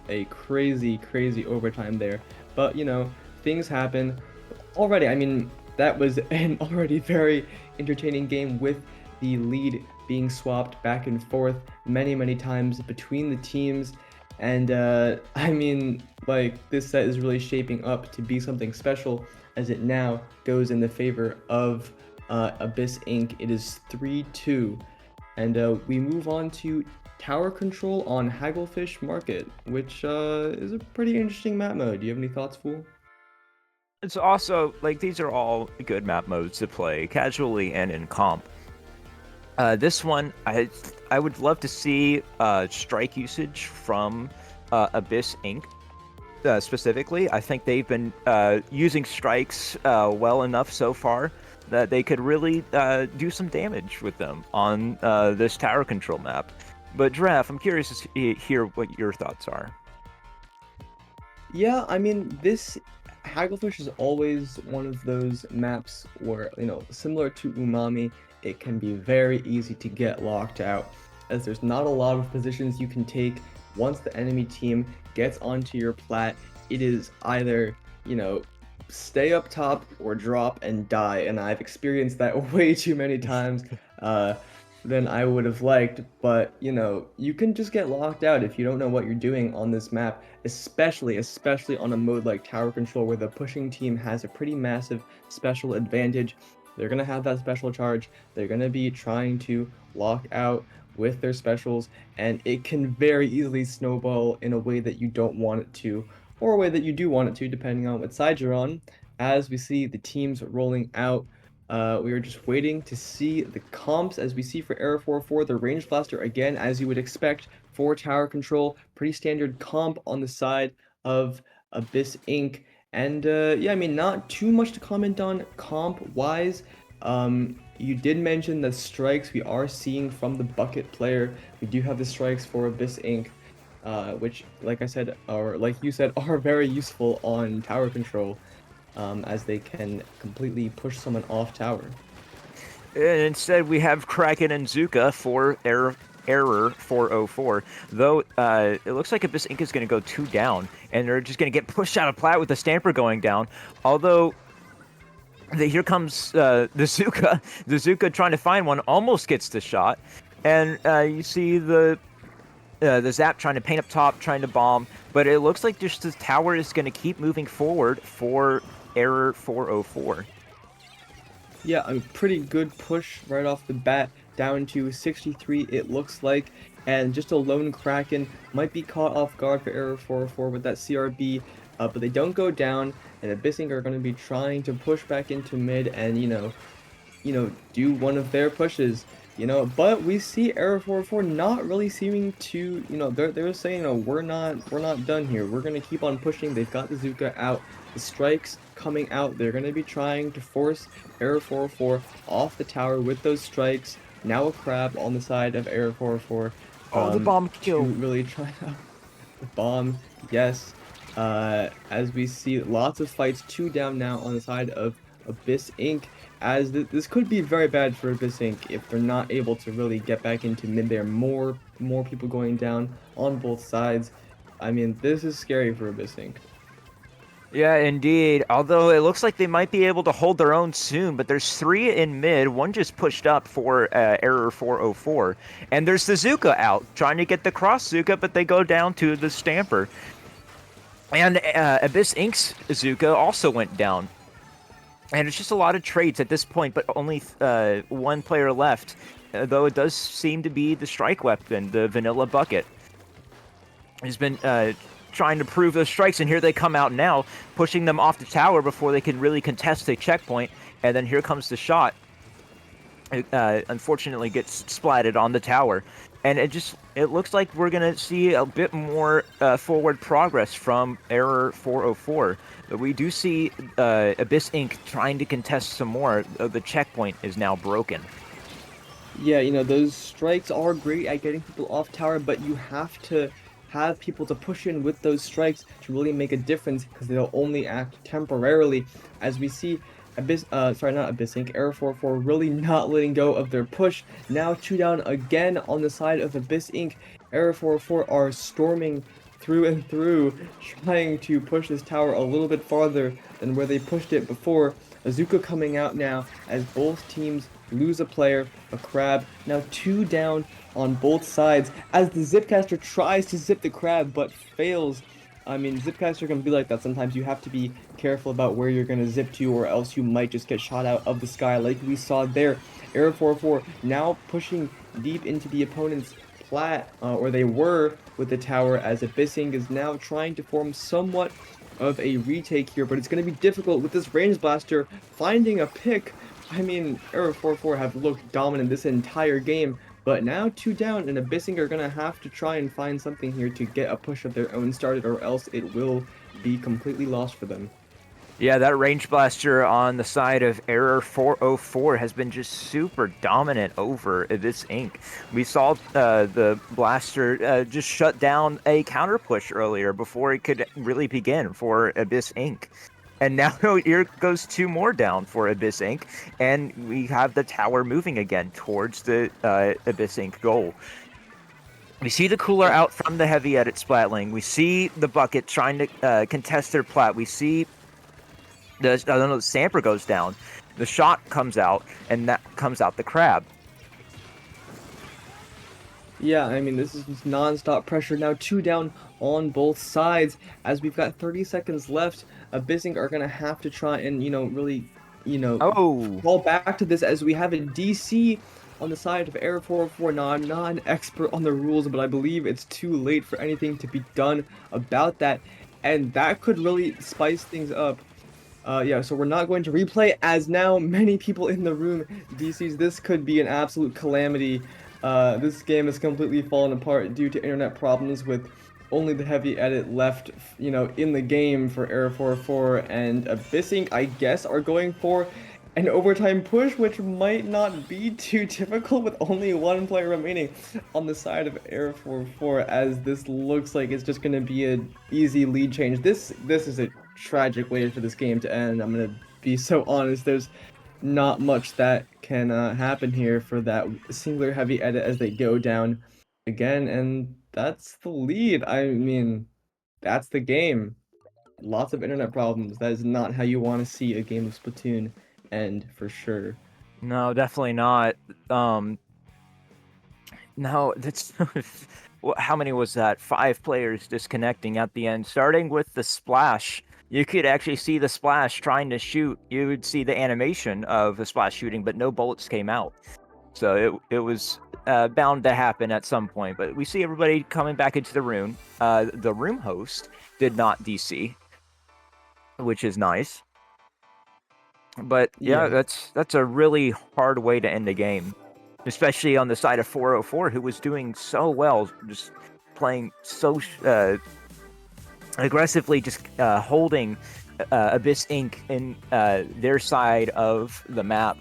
a crazy overtime there. But, you know, things happen. Already, I mean, that was an already very entertaining game with the lead being swapped back and forth many times between the teams. And I mean, like, this set is really shaping up to be something special as it now goes in the favor of Abyss Inc. It is 3-2. And we move on to Tower Control on Hagglefish Market, which is a pretty interesting map mode. Do you have any thoughts, Fool? It's also, like, these are all good map modes to play casually and in comp. This one, I would love to see strike usage from Abyss Inc. Specifically. I think they've been using strikes well enough so far that they could really do some damage with them on this tower control map. But Giraffe, I'm curious to hear what your thoughts are. Yeah, I mean, this Hagglefish is always one of those maps where, similar to Umami, it can be very easy to get locked out, as there's not a lot of positions you can take. Once the enemy team gets onto your plat, it is either, stay up top or drop and die, and I've experienced that way too many times than I would have liked. But you can just get locked out if you don't know what you're doing on this map, especially on a mode like Tower Control, where the pushing team has a pretty massive special advantage. They're gonna have that special charge. They're gonna be trying to lock out with their specials, and it can very easily snowball in a way that you don't want it to, or a way that you do want it to, depending on what side you're on. As we see the teams rolling out, we are just waiting to see the comps. As we see for Error 404, the Range Blaster, again, as you would expect for Tower Control, pretty standard comp on the side of Abyss Inc. And yeah, I mean, not too much to comment on comp-wise. You did mention the strikes we are seeing from the bucket player. We do have the strikes for Abyss Inc., which, like I said, or like you said, are very useful on tower control, as they can completely push someone off tower. And instead, we have Kraken and Zuka for Error 404. Though it looks like Abyss Inc. is going to go 2 down, and they're just going to get pushed out of plat with the Stamper going down. Although, here comes the Zuka. The Zuka trying to find one, almost gets the shot. And you see the Zap trying to paint up top, trying to bomb. But it looks like just the tower is going to keep moving forward for Error 404. Yeah, a pretty good push right off the bat, down to 63 it looks like, and just a lone Kraken might be caught off guard for Error 404 with that CRB, but they don't go down, and Abyss Inc. are going to be trying to push back into mid and, do one of their pushes. But we see Error 404 not really seeming to, they're saying, we're not done here. We're gonna keep on pushing. They've got the Zuka out, the strikes coming out. They're gonna be trying to force Error 404 off the tower with those strikes. Now a crab on the side of Error 404. Oh, the bomb kill! Really try out the bomb. Yes. As we see lots of fights, 2 down now on the side of Abyss Inc. As this could be very bad for Abyss Inc. if they're not able to really get back into mid there. More people going down on both sides. I mean, this is scary for Abyss Inc. Yeah, indeed. Although it looks like they might be able to hold their own soon, but there's 3 in mid. One just pushed up for Error 404. And there's the Zuka out, trying to get the cross Zuka, but they go down to the Stamper. And Abyss Inc.'s Zuka also went down. And it's just a lot of trades at this point, but only 1 player left. Though it does seem to be the strike weapon, the Vanilla Bucket. He's been trying to prove those strikes, and here they come out now, pushing them off the tower before they can really contest the checkpoint. And then here comes the shot. It unfortunately gets splatted on the tower. And it looks like we're going to see a bit more forward progress from Error 404. But we do see Abyss Inc. trying to contest some more. The checkpoint is now broken. Yeah, those strikes are great at getting people off tower, but you have to have people to push in with those strikes to really make a difference, because they'll only act temporarily. As we see Abyss Inc. Error 404 really not letting go of their push. Now 2 down again on the side of Abyss Inc. Error 404 are storming through and through, trying to push this tower a little bit farther than where they pushed it before. Azuka coming out now as both teams lose a player, a crab. Now 2 down on both sides as the Zipcaster tries to zip the crab but fails. I mean, Zipcaster can be like that. Sometimes you have to be careful about where you're going to zip to, or else you might just get shot out of the sky like we saw there. Arrow 4-4 now pushing deep into the opponent's plat, or they were with the tower, as Abyssing is now trying to form somewhat of a retake here, but it's going to be difficult with this range blaster finding a pick. I mean, Arrow 4-4 have looked dominant this entire game, but now 2 down, and Abyssing are going to have to try and find something here to get a push of their own started, or else it will be completely lost for them. Yeah, that range blaster on the side of Error 404 has been just super dominant over Abyss Inc. We saw the blaster just shut down a counter push earlier before it could really begin for Abyss Inc. And now here goes 2 more down for Abyss Inc. And we have the tower moving again towards the Abyss Inc. goal. We see the cooler out from the heavy edit Splatling. We see the bucket trying to contest their plat. We see the Samper goes down, the shot comes out, and that comes out the crab. Yeah, I mean, this is just non-stop pressure. Now 2 down on both sides as we've got 30 seconds left. Abyssing are going to have to try and, really, fall back to this, as we have a DC on the side of Air 404. Now, I'm not an expert on the rules, but I believe it's too late for anything to be done about that, and that could really spice things up. Yeah, so we're not going to replay, as now many people in the room DCs. This could be an absolute calamity. This game has completely fallen apart due to internet problems, with only the heavy edit left, in the game for Error 404, and Abyssing, I guess, are going for an overtime push, which might not be too difficult with only 1 player remaining on the side of Error 404, as this looks like it's just going to be an easy lead change. This is a tragic way for this game to end. I'm gonna be so honest. There's not much that can happen here for that singular heavy edit as they go down again, and that's the lead. I mean, that's the game. Lots of internet problems. That is not how you want to see a game of Splatoon end, for sure. No, definitely not. No, that's how many was that? 5 players disconnecting at the end, starting with the splash. You could actually see the splash trying to shoot. You would see the animation of the splash shooting, but no bullets came out. So it was bound to happen at some point. But we see everybody coming back into the room. The room host did not DC, which is nice. But yeah, that's a really hard way to end the game, especially on the side of 404, who was doing so well, just playing so aggressively, just holding Abyss Inc. in their side of the map.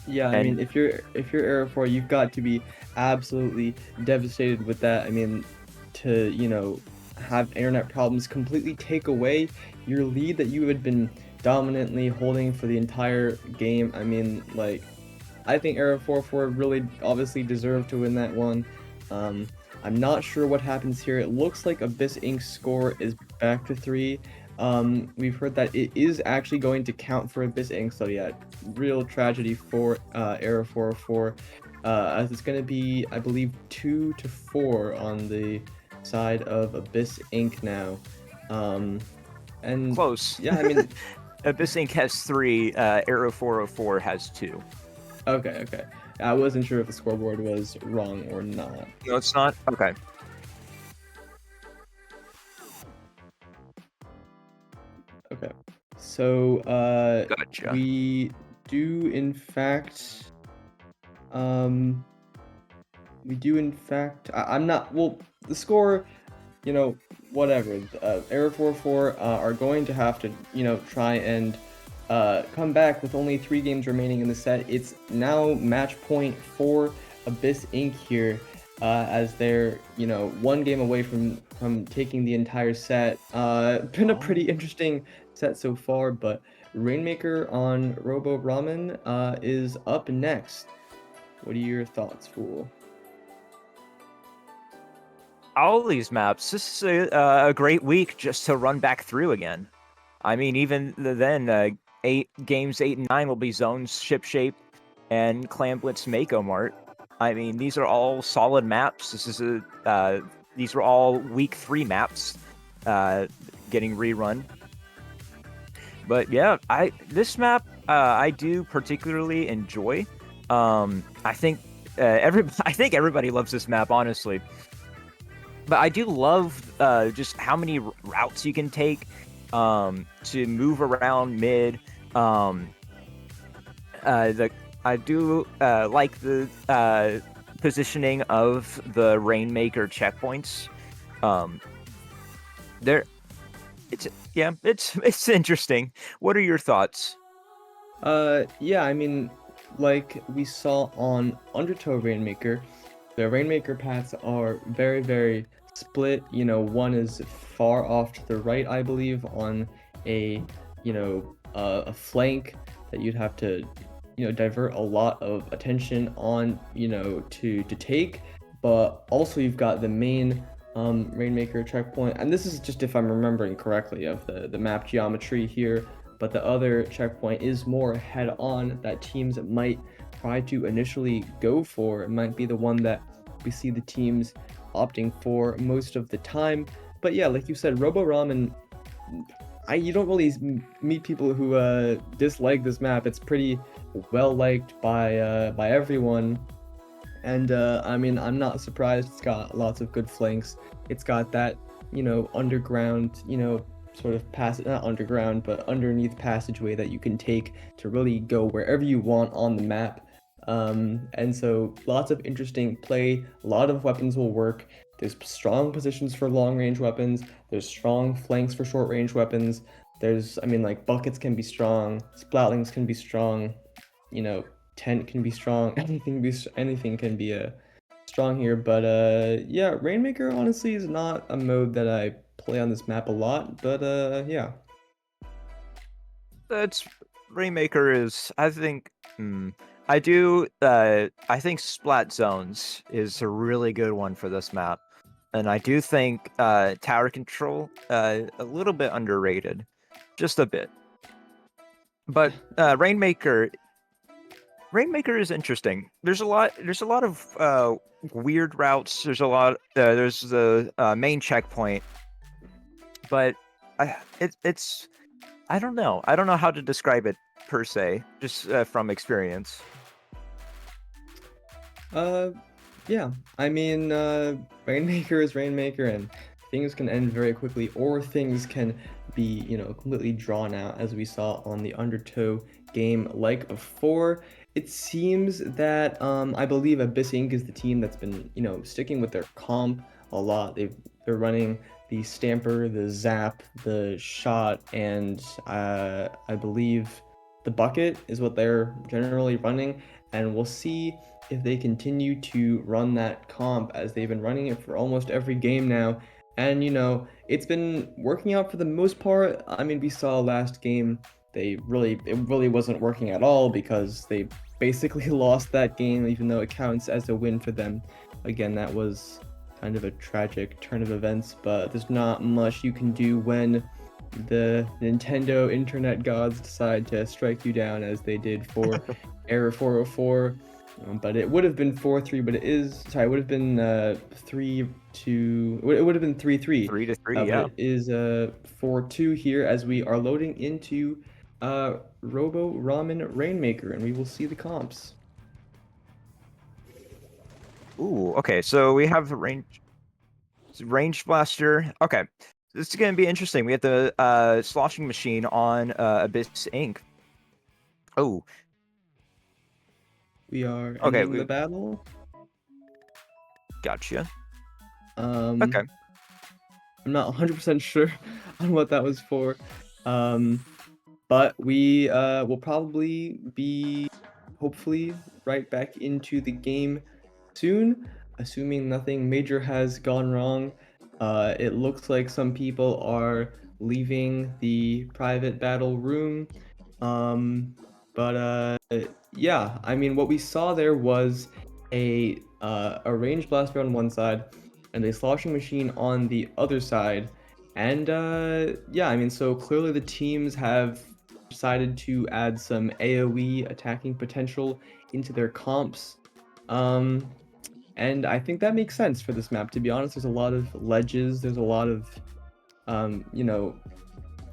Yeah, I mean, if you're Error 4, you've got to be absolutely devastated with that. I mean, to have internet problems completely take away your lead that you had been dominantly holding for the entire game. I mean, like, I think Error 4-4 really obviously deserved to win that one. I'm not sure what happens here. It looks like Abyss Inc.'s score is back to 3. We've heard that it is actually going to count for Abyss Inc. So yeah, real tragedy for Error 404, as it's going to be, I believe, 2-4 on the side of Abyss Inc. now. And close. Yeah, I mean, Abyss Inc. has 3. Arrow 404 has 2. Okay. I wasn't sure if the scoreboard was wrong or not. No, it's not? Okay. Okay. So, Gotcha. we do in fact, I'm not, well, the score, whatever. Error 4-4 are going to have to, try and come back with only 3 games remaining in the set. It's now match point for Abyss Inc. here, as they're 1 game away from taking the entire set. Been a pretty interesting set so far, but Rainmaker on Robo Ramen is up next. What are your thoughts, Fool? All these maps. This is a great week just to run back through again. I mean, even then, games 8 and 9 will be zones, ship shape, and Clan Blitz Mako Mart. I mean, these are all solid maps. These were all week 3 maps, getting rerun. But yeah, this map I do particularly enjoy. I think I think everybody loves this map, honestly. But I do love just how many routes you can take to move around mid. The I do like the positioning of the Rainmaker checkpoints. There, it's interesting. What are your thoughts? Yeah, I mean, like we saw on Undertow Rainmaker, the Rainmaker paths are very, very split. You know, one is far off to the right, I believe, on a, a flank that you'd have to, divert a lot of attention on, to take. But also you've got the main Rainmaker checkpoint, and this is just if I'm remembering correctly of the map geometry here, but the other checkpoint is more head-on that teams might try to initially go for. It might be the one that we see the teams opting for most of the time. But yeah, like you said, Robo Ramen, you don't really meet people who dislike this map. It's pretty well liked by everyone. And I mean, I'm not surprised. It's got lots of good flanks. It's got that, underground, sort of not underground, but underneath passageway that you can take to really go wherever you want on the map. And so lots of interesting play. A lot of weapons will work. There's strong positions for long range weapons. There's strong flanks for short range weapons. I mean, like buckets can be strong. Splatlings can be strong. Tent can be strong. Anything can be strong here. But yeah, Rainmaker honestly is not a mode that I play on this map a lot. But yeah. That's Rainmaker is, I think. I do. I think Splat Zones is a really good one for this map, and I do think Tower Control a little bit underrated, just a bit. But Rainmaker is interesting. There's a lot of weird routes. There's a lot. There's the main checkpoint, but it's I don't know. I don't know how to describe it per se, just from experience. Yeah. I mean, Rainmaker is Rainmaker, and things can end very quickly, or things can be, completely drawn out, as we saw on the Undertow game like before. It seems that I believe Abyss Inc. is the team that's been, sticking with their comp a lot. They're running the Stamper, the Zap, the Shot, and I believe the Bucket is what they're generally running, and we'll see if they continue to run that comp as they've been running it for almost every game now. And it's been working out for the most part. I mean, we saw last game it really wasn't working at all because they basically lost that game, even though it counts as a win for them. Again, that was kind of a tragic turn of events, but there's not much you can do when the Nintendo internet gods decide to strike you down as they did for Error 404. But it would have been 4-3, but it would have been 3-2. It would have been 3-3. 3-3, yeah. But it is 4-2 here as we are loading into Robo Ramen Rainmaker, and we will see the comps. Ooh, okay. So we have the range blaster. Okay, this is gonna be interesting. We have the sloshing machine on Abyss Inc. Oh, We are okay. ending the battle. Gotcha. Okay. I'm not 100% sure on what that was for. But we will probably be, hopefully, right back into the game soon, assuming nothing major has gone wrong. It looks like some people are leaving the private battle room. But yeah, I mean, what we saw there was a range blaster on one side and a sloshing machine on the other side. And yeah, I mean, so clearly the teams have decided to add some AoE attacking potential into their comps. Um, and I think that makes sense for this map. To be honest, there's a lot of ledges, there's a lot of, you know,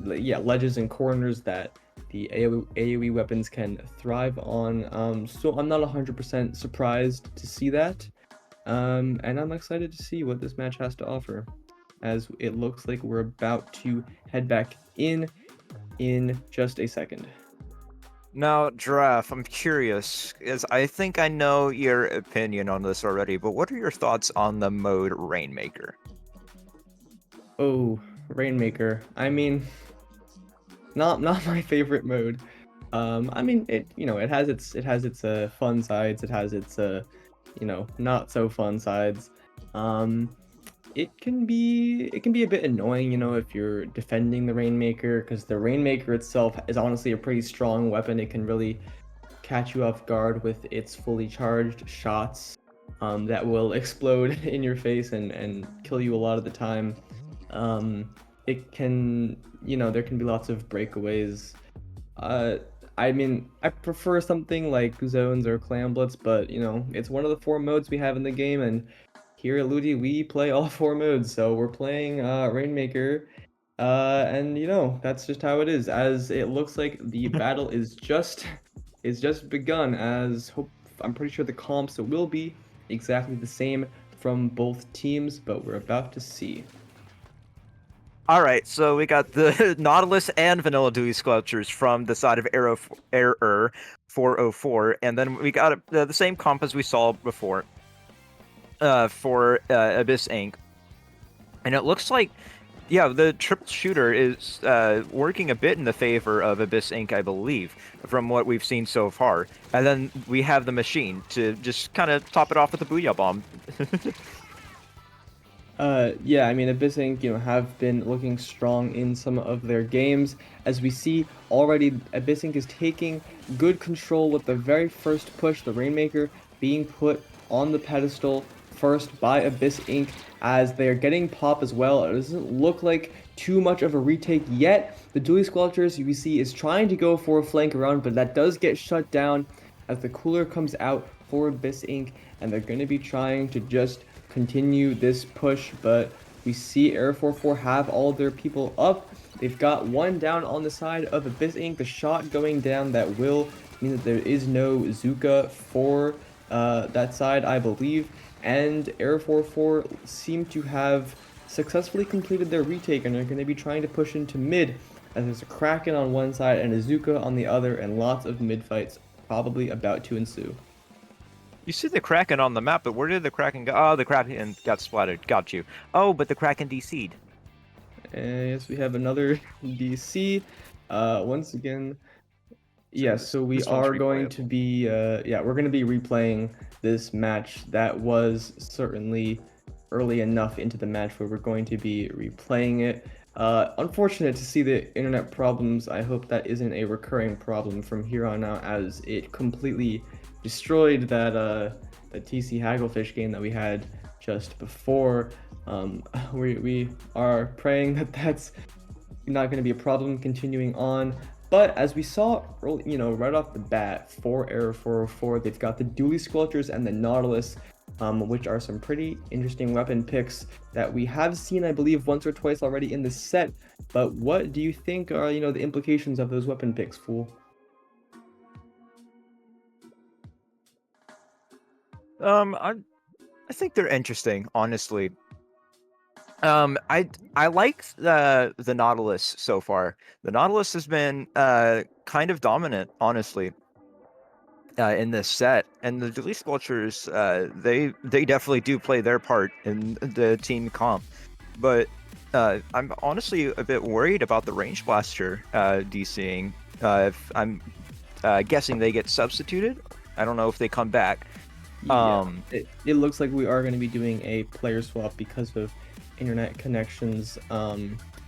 yeah, ledges and corners that the AoE weapons can thrive on. So I'm not 100% surprised to see that. And I'm excited to see what this match has to offer, as it looks like we're about to head back in just a second. Now, Giraffe, I'm curious, as I think I know your opinion on this already, but what are your thoughts on the mode Rainmaker? Oh, Rainmaker. I mean, not my favorite mode. I mean, it has its fun sides, it has its not so fun sides. Um, it can be a bit annoying, if you're defending the Rainmaker, because the Rainmaker itself is honestly a pretty strong weapon. It can really catch you off guard with its fully charged shots, that will explode in your face and kill you a lot of the time. Um, it can, there can be lots of breakaways. uh, I mean, I prefer something like zones or clan blitz, but it's one of the four modes we have in the game, and here at Ludi we play all four modes, so we're playing Rainmaker, and that's just how it is. As it looks like the battle is just begun. I'm pretty sure the comps will be exactly the same from both teams, but we're about to see. All right, so we got the Nautilus and Vanilla Dewey sculptures from the side of Error 404, and then we got the same comp as we saw before for Abyss Inc. And it looks like, yeah, the triple shooter is working a bit in the favor of Abyss Inc., I believe, from what we've seen so far. And then we have the machine to just kind of top it off with a Booyah Bomb. Yeah, I mean, Abyss Inc., have been looking strong in some of their games. As we see already, Abyss Inc. is taking good control with the very first push, the Rainmaker being put on the pedestal first by Abyss Inc. as they are getting pop as well. It doesn't look like too much of a retake yet. The Dually Squelchers, we see, is trying to go for a flank around, but that does get shut down as the cooler comes out for Abyss Inc., and they're going to be trying to just continue this push, but we see Air 44 have all their people up. They've got one down on the side of Abyss Inc. The shot going down that will mean that there is no Zuka for that side, I believe. And Air 44 seem to have successfully completed their retake and are going to be trying to push into mid, as there's a Kraken on one side and a Zuka on the other, and lots of mid fights probably about to ensue. You see the Kraken on the map, but where did the Kraken go? Oh, the Kraken got splattered. Got you. Oh, but the Kraken DC'd. And yes, we have another DC. Once again, So yeah, so we this one's are going to replayable. be, yeah, we're going to be replaying this match that was certainly early enough into the match where we're going to be replaying it. Unfortunate to see the internet problems. I hope that isn't a recurring problem from here on out, as it completely destroyed that TC Hagglefish game that we had just before. We are praying that that's not going to be a problem continuing on. But as we saw early, right off the bat for Error 404, they've got the Dually Squelchers and the Nautilus, which are some pretty interesting weapon picks that we have seen, I believe, once or twice already in the set. But what do you think are, the implications of those weapon picks, Fool? I think they're interesting, honestly. I like the Nautilus so far. The Nautilus has been kind of dominant, honestly, in this set, and the Delete Sculptures, they definitely do play their part in the team comp. But I'm honestly a bit worried about the Range Blaster DCing. If I'm guessing they get substituted. I don't know if they come back. Yeah, it looks like we are going to be doing a player swap because of internet connections,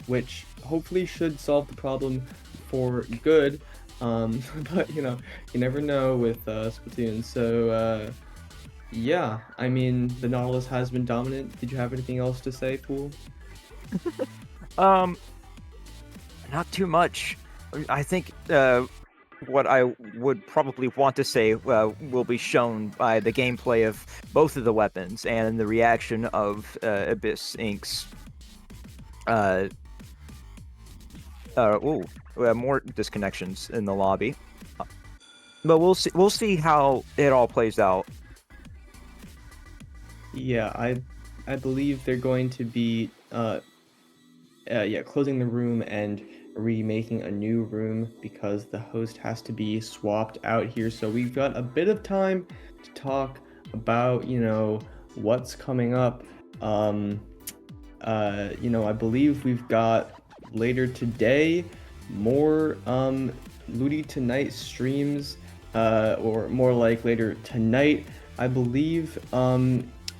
which hopefully should solve the problem for good. But you never know with Splatoon. So yeah, I mean, the Nautilus has been dominant. Did you have anything else to say, Fool? Um, Not too much. I think what I would probably want to say will be shown by the gameplay of both of the weapons and the reaction of Abyss Inc.'s. Uh, ooh, we have more disconnections in the lobby, but we'll see. We'll see how it all plays out. Yeah, I believe they're going to be yeah, closing the room and remaking a new room because the host has to be swapped out here. So we've got a bit of time to talk about, what's coming up. Um, I believe we've got later today more Ludi Tonight streams, or more like later tonight. I believe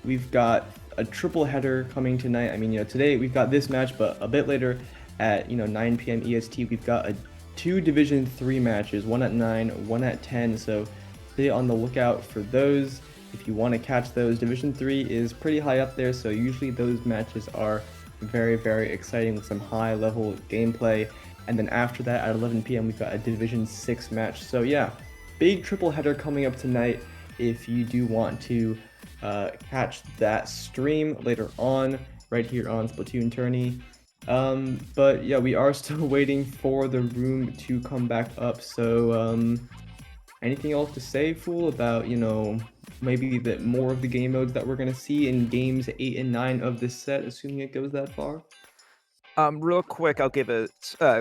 we've got a triple header coming tonight. I mean, today we've got this match, but a bit later at 9 p.m. EST, we've got two Division 3 matches, one at 9, one at 10. So stay on the lookout for those. If you want to catch those, Division 3 is pretty high up there, so usually those matches are very, very exciting with some high level gameplay. And then after that, at 11 p.m., we've got a Division 6 match. So yeah, big triple header coming up tonight if you do want to catch that stream later on, right here on SplatoonTourney. But yeah, we are still waiting for the room to come back up, so anything else to say, Fool, about, maybe that more of the game modes that we're going to see in games 8 and 9 of this set, assuming it goes that far? Real quick, I'll give a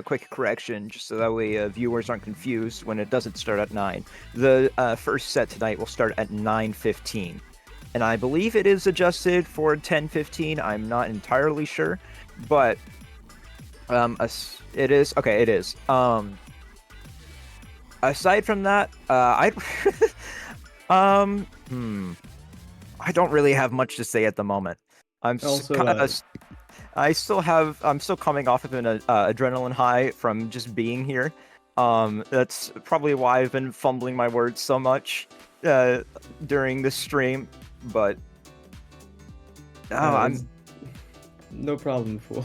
quick correction just so that way viewers aren't confused when it doesn't start at 9. The first set tonight will start at 9:15, and I believe it is adjusted for 10:15. I'm not entirely sure, but it is okay. It is. Aside from that, I I don't really have much to say at the moment. Also, I'm still coming off of an adrenaline high from just being here. That's probably why I've been fumbling my words so much during this stream. But I'm no problem, Fool.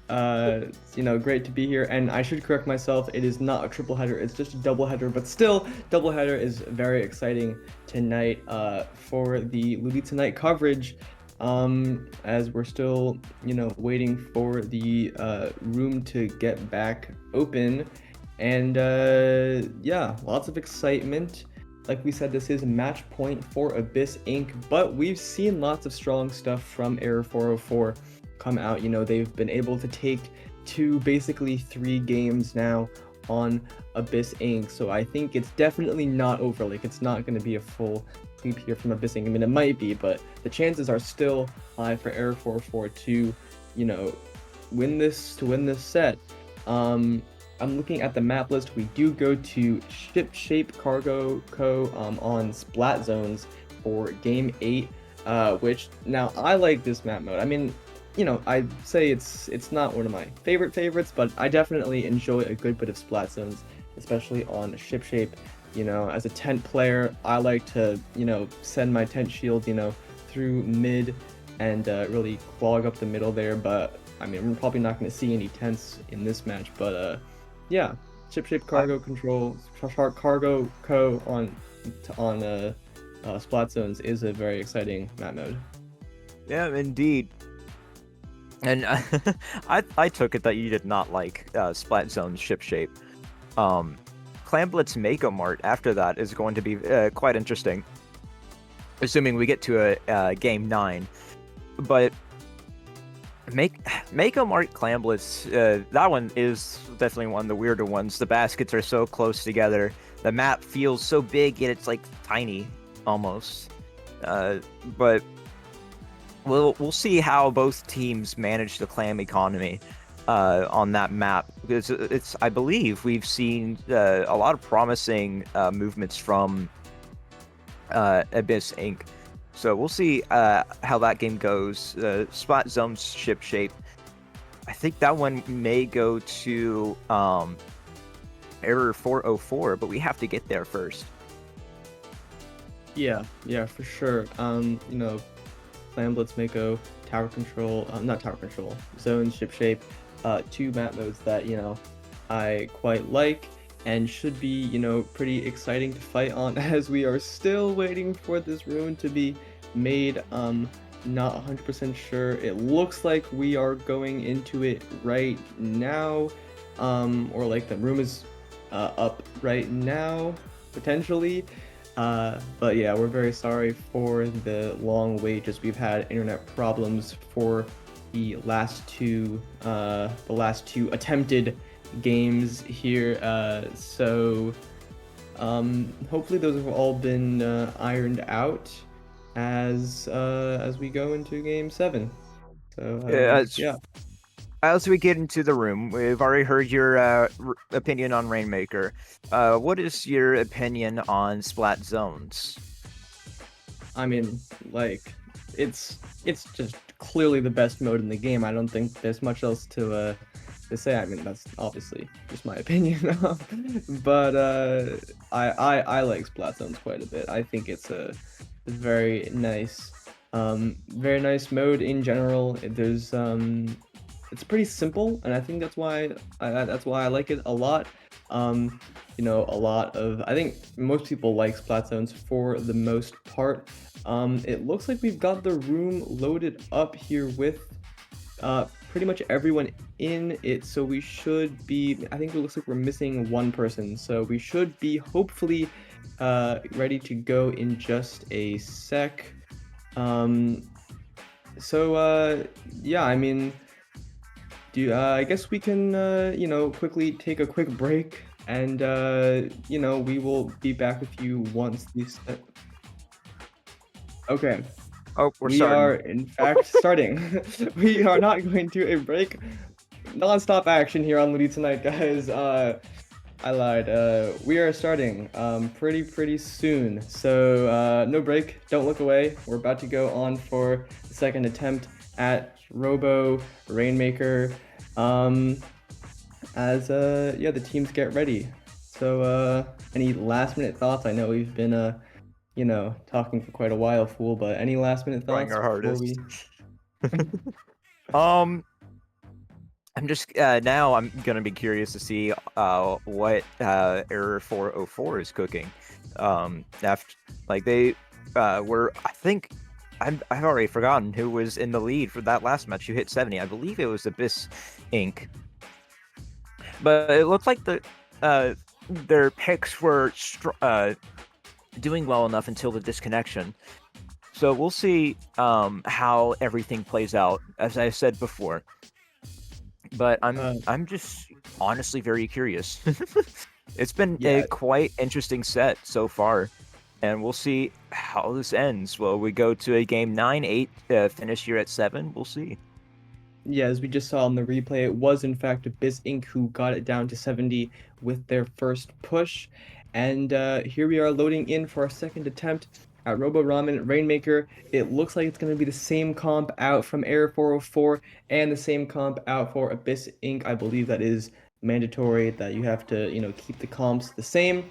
Great to be here, and I should correct myself, it is not a triple header, it's just a double header, but still, double header is very exciting tonight for the Ludi Tonight coverage, as we're still, waiting for the room to get back open, and yeah, lots of excitement. Like we said, this is a match point for Abyss Inc., but we've seen lots of strong stuff from Error 404 come out. They've been able to take basically 3 games now on Abyss Inc. So I think it's definitely not over. Like, it's not going to be a full sweep here from Abyss Inc. I mean, it might be, but the chances are still high for Error 404 to, win this set. I'm looking at the map list. We do go to Ship Shape Cargo Co. On Splat Zones for Game 8, which, now, I like this map mode. I mean, I'd say it's not one of my favorites, but I definitely enjoy a good bit of Splat Zones, especially on Ship Shape. As a tent player, I like to, send my tent shield, through mid and really clog up the middle there, but I mean, we're probably not going to see any tents in this match, but yeah, Ship Shape Cargo Control, Cargo Co. on Splat Zones is a very exciting map mode. Yeah, indeed. And I took it that you did not like Splat Zone's Ship Shape. Clamblitz Mako Mart after that is going to be quite interesting, assuming we get to a game 9. But Mako Mart Clamblitz, that one is definitely one of the weirder ones. The baskets are so close together. The map feels so big, yet it's like tiny almost. But we'll see how both teams manage the clam economy on that map, because I believe we've seen a lot of promising movements from Abyss Inc. So we'll see how that game goes. Splat Zone's Ship Shape, I think that one may go to Error 404, but we have to get there first. Yeah, for sure. Clamblitz Mako tower control, not tower control, zone, ship shape, two map modes that, I quite like and should be, pretty exciting to fight on as we are still waiting for this rune to be made. Not 100% sure. It looks like we are going into it right now, or like the room is up right now, potentially. But yeah, we're very sorry for the long wait, as we've had internet problems for the last two attempted games here. Hopefully those have all been ironed out as we go into game 7. So As yeah. as we get into the room, we've already heard your opinion on Rainmaker. What is your opinion on Splat Zones? I mean, like, it's just clearly the best mode in the game. I don't think there's much else to say. I mean, that's obviously just my opinion. But I like Splat Zones quite a bit. I think it's a very nice mode in general. It's pretty simple, and I think that's why I like it a lot. I think most people like Splat Zones for the most part. It looks like we've got the room loaded up here with pretty much everyone in it, so we should be, I think it looks like we're missing one person, so we should be hopefully ready to go in just a sec. Yeah, I mean, I guess we can, quickly take a quick break, and, we will be back with you once these. Okay, Oh, we're we starting. are in fact starting. We are not going to a break. Non-stop action here on Ludi tonight, guys. I lied. We are starting pretty soon. So no break. Don't look away. We're about to go on for the second attempt at Robo Rainmaker. As the teams get ready. So any last minute thoughts? I know we've been talking for quite a while, Fool. But any last minute Trying thoughts our before hardest. we? I'm just now I'm gonna be curious to see what Error 404 is cooking. After like they were, I think I've already forgotten who was in the lead for that last match. Who hit 70? I believe it was Abyss Inc. But it looked like their picks were doing well enough until the disconnection. So we'll see how everything plays out, as I said before. But I'm just honestly very curious. It's been a Yeah. quite interesting set so far, and we'll see how this ends. Will we go to a game 9-8, finish here at 7? We'll see. Yeah, as we just saw in the replay, it was in fact Abyss Inc. who got it down to 70 with their first push. And here we are loading in for our second attempt at Robo Ramen Rainmaker. It looks like it's going to be the same comp out from Error 404 and the same comp out for Abyss Inc. I believe that is mandatory, that you have to, keep the comps the same.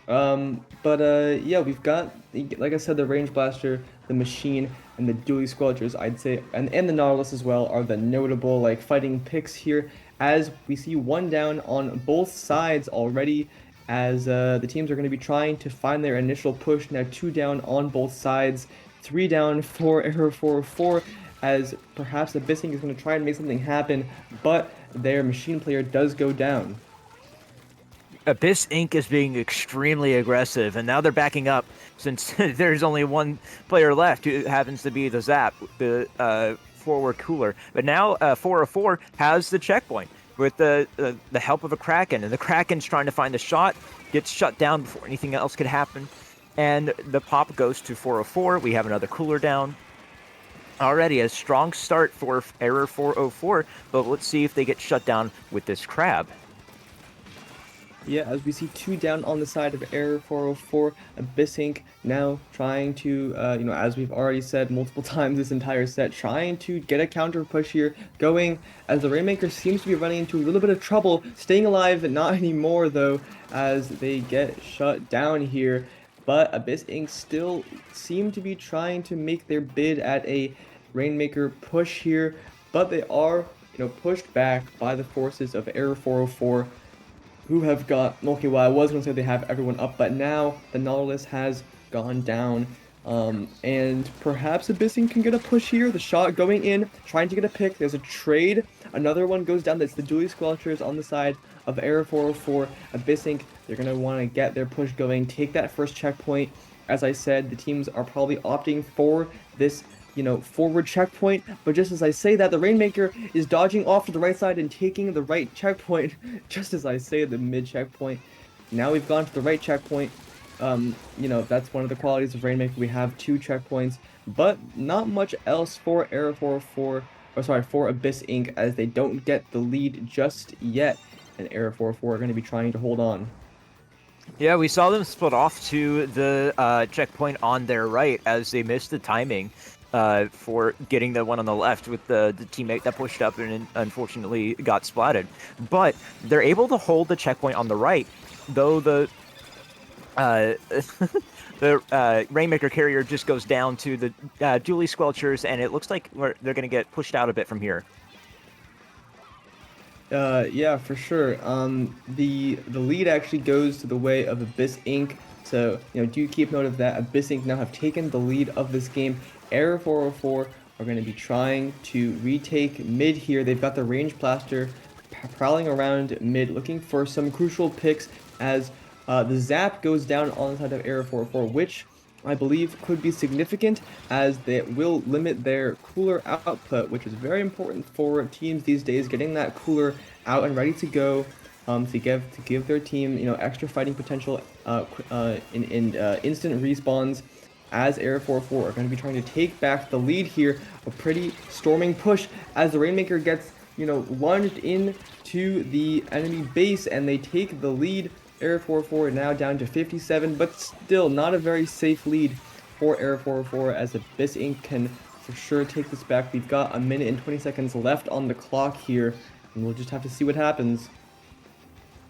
Yeah, we've got, like I said, the Range Blaster, the Machine, and the Dually Squelchers, I'd say, and the Nautilus as well, are the notable, fighting picks here, as we see one down on both sides already, as the teams are going to be trying to find their initial push. Now 2 down on both sides, 3 down for Error 404, as perhaps Abyss Inc. is going to try and make something happen, but their Machine player does go down. Abyss Inc. is being extremely aggressive, and now they're backing up since there's only one player left who happens to be the Zap, the forward cooler. But now 404 has the checkpoint with the help of a Kraken, and the Kraken's trying to find the shot, gets shut down before anything else could happen, and the pop goes to 404. We have another cooler down. Already a strong start for Error 404, but let's see if they get shut down with this crab. Yeah, as we see 2 down on the side of Error 404, Abyss Inc. now trying to, as we've already said multiple times this entire set, trying to get a counter push here going, as the Rainmaker seems to be running into a little bit of trouble, staying alive, not anymore though, as they get shut down here. But Abyss Inc. still seem to be trying to make their bid at a Rainmaker push here, but they are, pushed back by the forces of Error 404, who have got, okay, well, I was going to say they have everyone up, but now the Nautilus has gone down. And perhaps Abyssing can get a push here. The shot going in, trying to get a pick. There's a trade. Another one goes down. That's the Dually Squelchers on the side of Error 404. Abyssing, they're going to want to get their push going, take that first checkpoint. As I said, the teams are probably opting for this forward checkpoint, but just as I say that, the Rainmaker is dodging off to the right side and taking the right checkpoint, just as I say the mid checkpoint. Now we've gone to the right checkpoint. That's one of the qualities of Rainmaker. We have 2 checkpoints, but not much else for Error 404, for Abyss Inc., as they don't get the lead just yet, and Error 404 are going to be trying to hold on. Yeah, we saw them split off to the checkpoint on their right as they missed the timing for getting the one on the left with the teammate that pushed up and unfortunately got splatted. But they're able to hold the checkpoint on the right, though the the Rainmaker carrier just goes down to the Dually Squelchers, and it looks like they're going to get pushed out a bit from here. Yeah, for sure. The lead actually goes to the way of Abyss Inc. So, do keep note of that. Abyss Inc. now have taken the lead of this game. Error 404 are going to be trying to retake mid here. They've got the Range Blaster prowling around mid, looking for some crucial picks as the Zap goes down on the side of Error 404, which I believe could be significant as they will limit their cooler output, which is very important for teams these days, getting that cooler out and ready to go, to give their team extra fighting potential in instant respawns, as Error 404 are going to be trying to take back the lead here. A pretty storming push as the Rainmaker gets lunged into the enemy base and they take the lead. Error 404 now down to 57, but still not a very safe lead for Error 404 as Abyss Inc. can for sure take this back. We've got a minute and 20 seconds left on the clock here, and we'll just have to see what happens.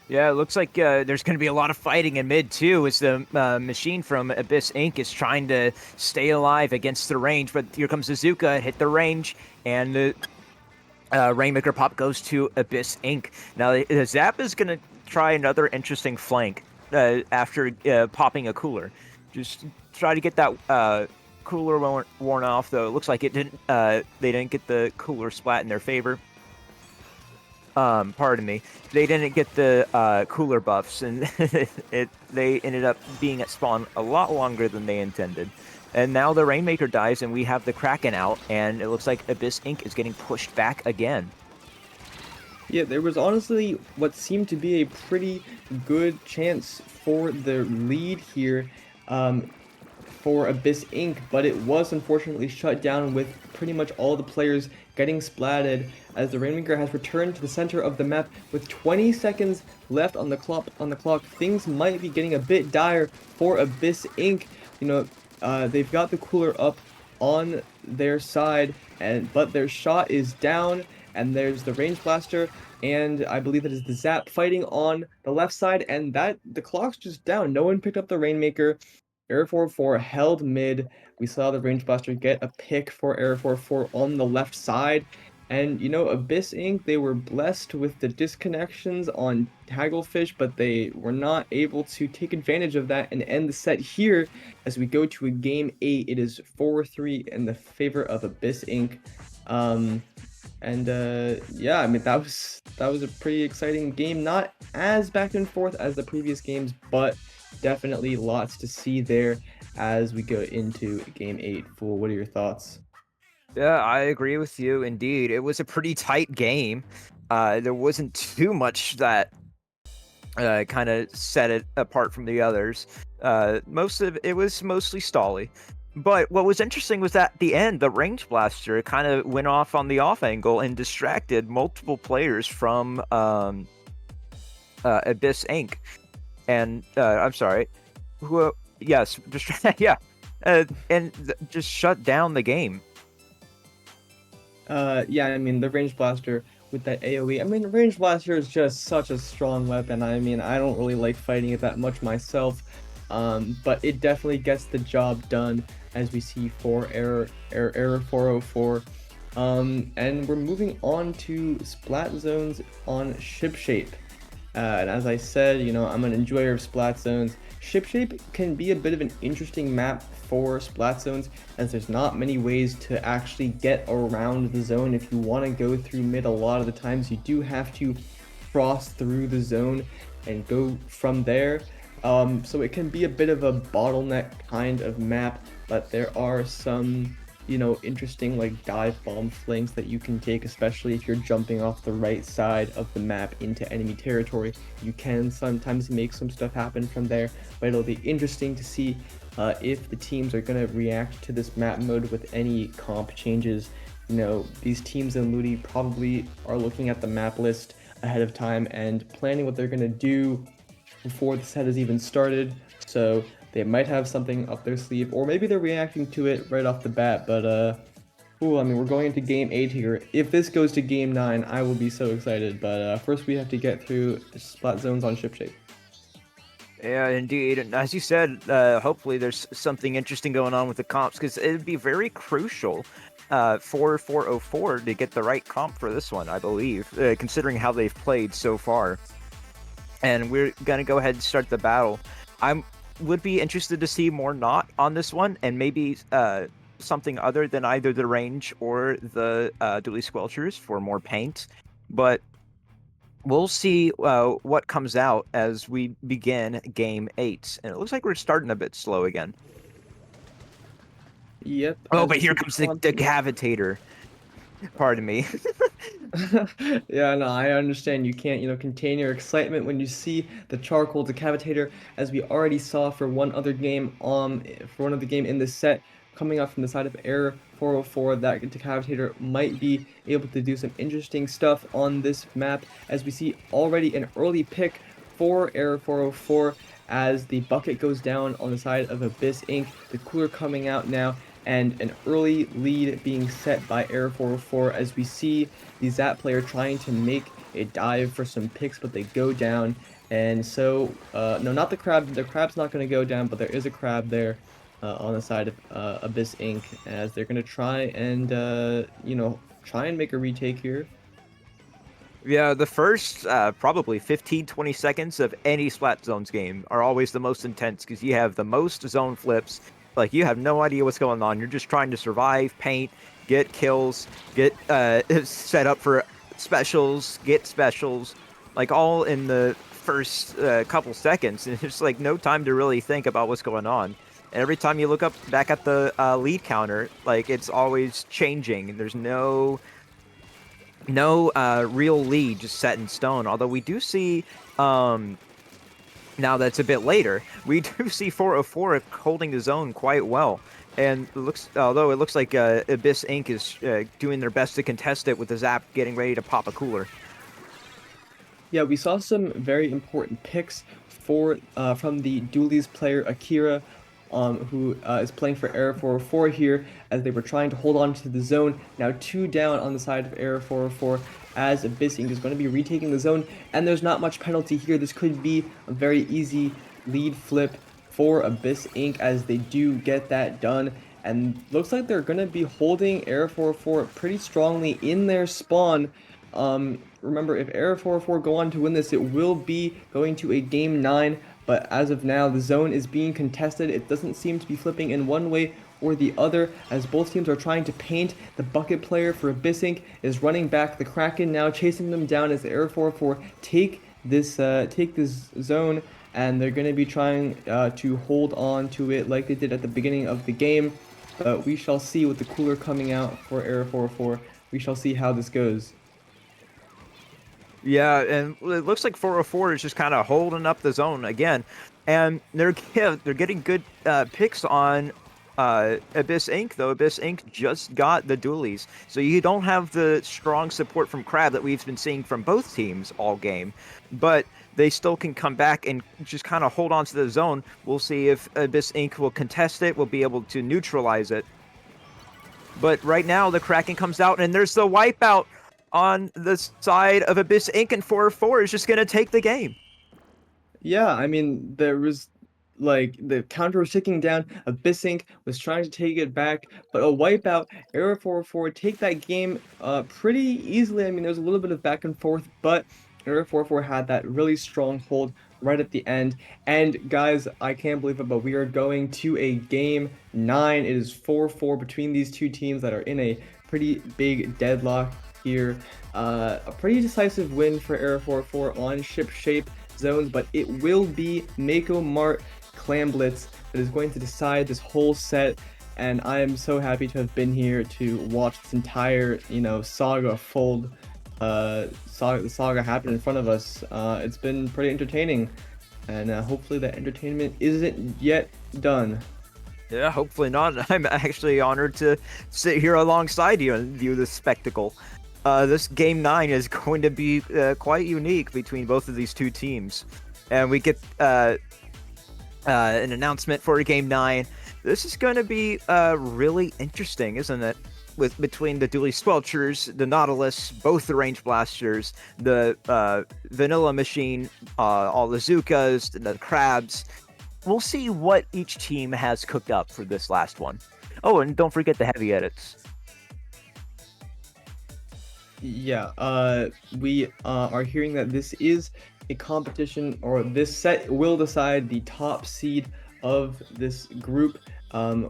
Yeah, it looks like there's going to be a lot of fighting in mid, too, as the machine from Abyss Inc. is trying to stay alive against the range, but here comes Azuka, hit the range, and the Rainmaker pop goes to Abyss Inc. Now, the Zap is going to try another interesting flank after popping a cooler. Just try to get that cooler worn off, though. It looks like it didn't. They didn't get the cooler splat in their favor. Pardon me. They didn't get the cooler buffs, and they ended up being at spawn a lot longer than they intended. And now the Rainmaker dies, and we have the Kraken out, and it looks like Abyss Inc. is getting pushed back again. Yeah, there was honestly what seemed to be a pretty good chance for the lead here for Abyss Inc., but it was unfortunately shut down with pretty much all the players getting splatted as the Rainmaker has returned to the center of the map with 20 seconds left on the clock. Things might be getting a bit dire for Abyss Inc. They've got the cooler up on their side, but their shot is down, and there's the Range Blaster, and I believe that is the Zap fighting on the left side, and the clock's just down. No one picked up the Rainmaker. Error 404 held mid. We saw the Range Blaster get a pick for Error 404 on the left side. And, Abyss Inc., they were blessed with the disconnections on Hagglefish, but they were not able to take advantage of that and end the set here. As we go to a Game 8, it is 4-3 in the favor of Abyss Inc. Yeah, I mean, that was a pretty exciting game. Not as back and forth as the previous games, but definitely lots to see there as we go into Game 8. Fool, what are your thoughts? Yeah, I agree with you. Indeed, it was a pretty tight game. There wasn't too much that kind of set it apart from the others. Most of it was mostly stally. But what was interesting was that at the end, the Range Blaster kind of went off on the off angle and distracted multiple players from Abyss Inc. And I'm sorry, yes, yeah, just shut down the game. Yeah, I mean, the Range Blaster with that AoE, I mean, the Range Blaster is just such a strong weapon. I mean, I don't really like fighting it that much myself. but it definitely gets the job done, as we see for Error 404. And we're moving on to Splat Zones on Shipshape. And as I said, I'm an enjoyer of Splat Zones. Shipshape can be a bit of an interesting map for Splat Zones, as there's not many ways to actually get around the zone. If you want to go through mid, a lot of the times you do have to cross through the zone and go from there. So it can be a bit of a bottleneck kind of map, but there are some interesting like dive bomb flings that you can take, especially if you're jumping off the right side of the map into enemy territory. You can sometimes make some stuff happen from there, but it'll be interesting to see if the teams are going to react to this map mode with any comp changes. These teams in Ludi probably are looking at the map list ahead of time and planning what they're going to do before the set has even started, so they might have something up their sleeve, or maybe they're reacting to it right off the bat. But I mean, we're going into game 8 here. If this goes to game 9, I will be so excited. But first we have to get through Splat Zones on Shipshape. Yeah, indeed. And as you said, hopefully there's something interesting going on with the comps, because it'd be very crucial for 404 to get the right comp for this one, I believe, considering how they've played so far. And we're going to go ahead and start the battle. Would be interested to see more not on this one, and maybe something other than either the range or the dually squelchers for more paint. But we'll see what comes out as we begin game 8. And it looks like we're starting a bit slow again. Yep. Oh, but here comes the decavitator. Pardon me. Yeah, no, I understand. You can't, contain your excitement when you see the charcoal decavitator, as we already saw for one other game in this set, coming up from the side of Error 404. That decavitator might be able to do some interesting stuff on this map, as we see already an early pick for Error 404 as the bucket goes down on the side of Abyss Inc. The cooler coming out now, and an early lead being set by Error 404, as we see the Zap player trying to make a dive for some picks, but they go down. And so, no, not the crab. The crab's not going to go down, but there is a crab there on the side of Abyss Inc. as they're going to try and, try and make a retake here. Yeah, the first probably 15-20 seconds of any Splat Zones game are always the most intense, because you have the most zone flips. Like, you have no idea what's going on. You're just trying to survive, paint, get kills, get set up for specials, get specials, like all in the first couple seconds. And it's like no time to really think about what's going on. And every time you look up back at the lead counter, like, it's always changing. There's no real lead just set in stone. Although we do see, now that's a bit later, we do see 404 holding the zone quite well. And although it looks like Abyss Inc. is doing their best to contest it, with the Zap getting ready to pop a cooler. Yeah, we saw some very important picks from the Dualies player Akira, who is playing for Error 404 here, as they were trying to hold on to the zone. Now 2 down on the side of Error 404, as Abyss Inc. is going to be retaking the zone, and there's not much penalty here. This could be a very easy lead flip for Abyss Inc. as they do get that done, and looks like they're going to be holding Error 404 pretty strongly in their spawn. Remember, if Error 404 go on to win this, it will be going to a game 9, but as of now, the zone is being contested. It doesn't seem to be flipping in one way or the other, as both teams are trying to paint. The bucket player for Abyss Inc. is running back. The Kraken now chasing them down as the Error 404 take this zone, and they're going to be trying to hold on to it like they did at the beginning of the game. But we shall see with the cooler coming out for Error 404. We shall see how this goes. Yeah, and it looks like 404 is just kind of holding up the zone again, and they're getting good picks on Abyss Inc. Though Abyss Inc. just got the dualies, so you don't have the strong support from Crab that we've been seeing from both teams all game, but they still can come back and just kind of hold on to the zone. We'll see if Abyss Inc. will contest it, will be able to neutralize it. But right now, the Kraken comes out, and there's the wipeout on the side of Abyss Inc. and 404 is just going to take the game. Yeah, I mean, there was like the counter was ticking down. Abyssink was trying to take it back, but a wipeout, Error 404 take that game pretty easily. I mean, there's a little bit of back and forth, but Error 404 had that really strong hold right at the end. And guys, I can't believe it, but we are going to a game 9. It is 4-4 between these two teams that are in a pretty big deadlock here. A pretty decisive win for Error 404 on ship shape zones, but it will be Mako Mart Clam Blitz that is going to decide this whole set, and I am so happy to have been here to watch this entire, saga fold, the saga happen in front of us. It's been pretty entertaining, and hopefully that entertainment isn't yet done. Yeah, hopefully not. I'm actually honored to sit here alongside you and view this spectacle. This game 9 is going to be quite unique between both of these two teams, and we get an announcement for game 9. This is going to be really interesting, isn't it? Between the Dually Squelchers, the Nautilus, both the Range Blasters, the Vanilla Machine, all the Zukas, the Crabs. We'll see what each team has cooked up for this last one. Oh, and don't forget the heavy edits. Yeah, we are hearing that this is a competition, or this set will decide the top seed of this group,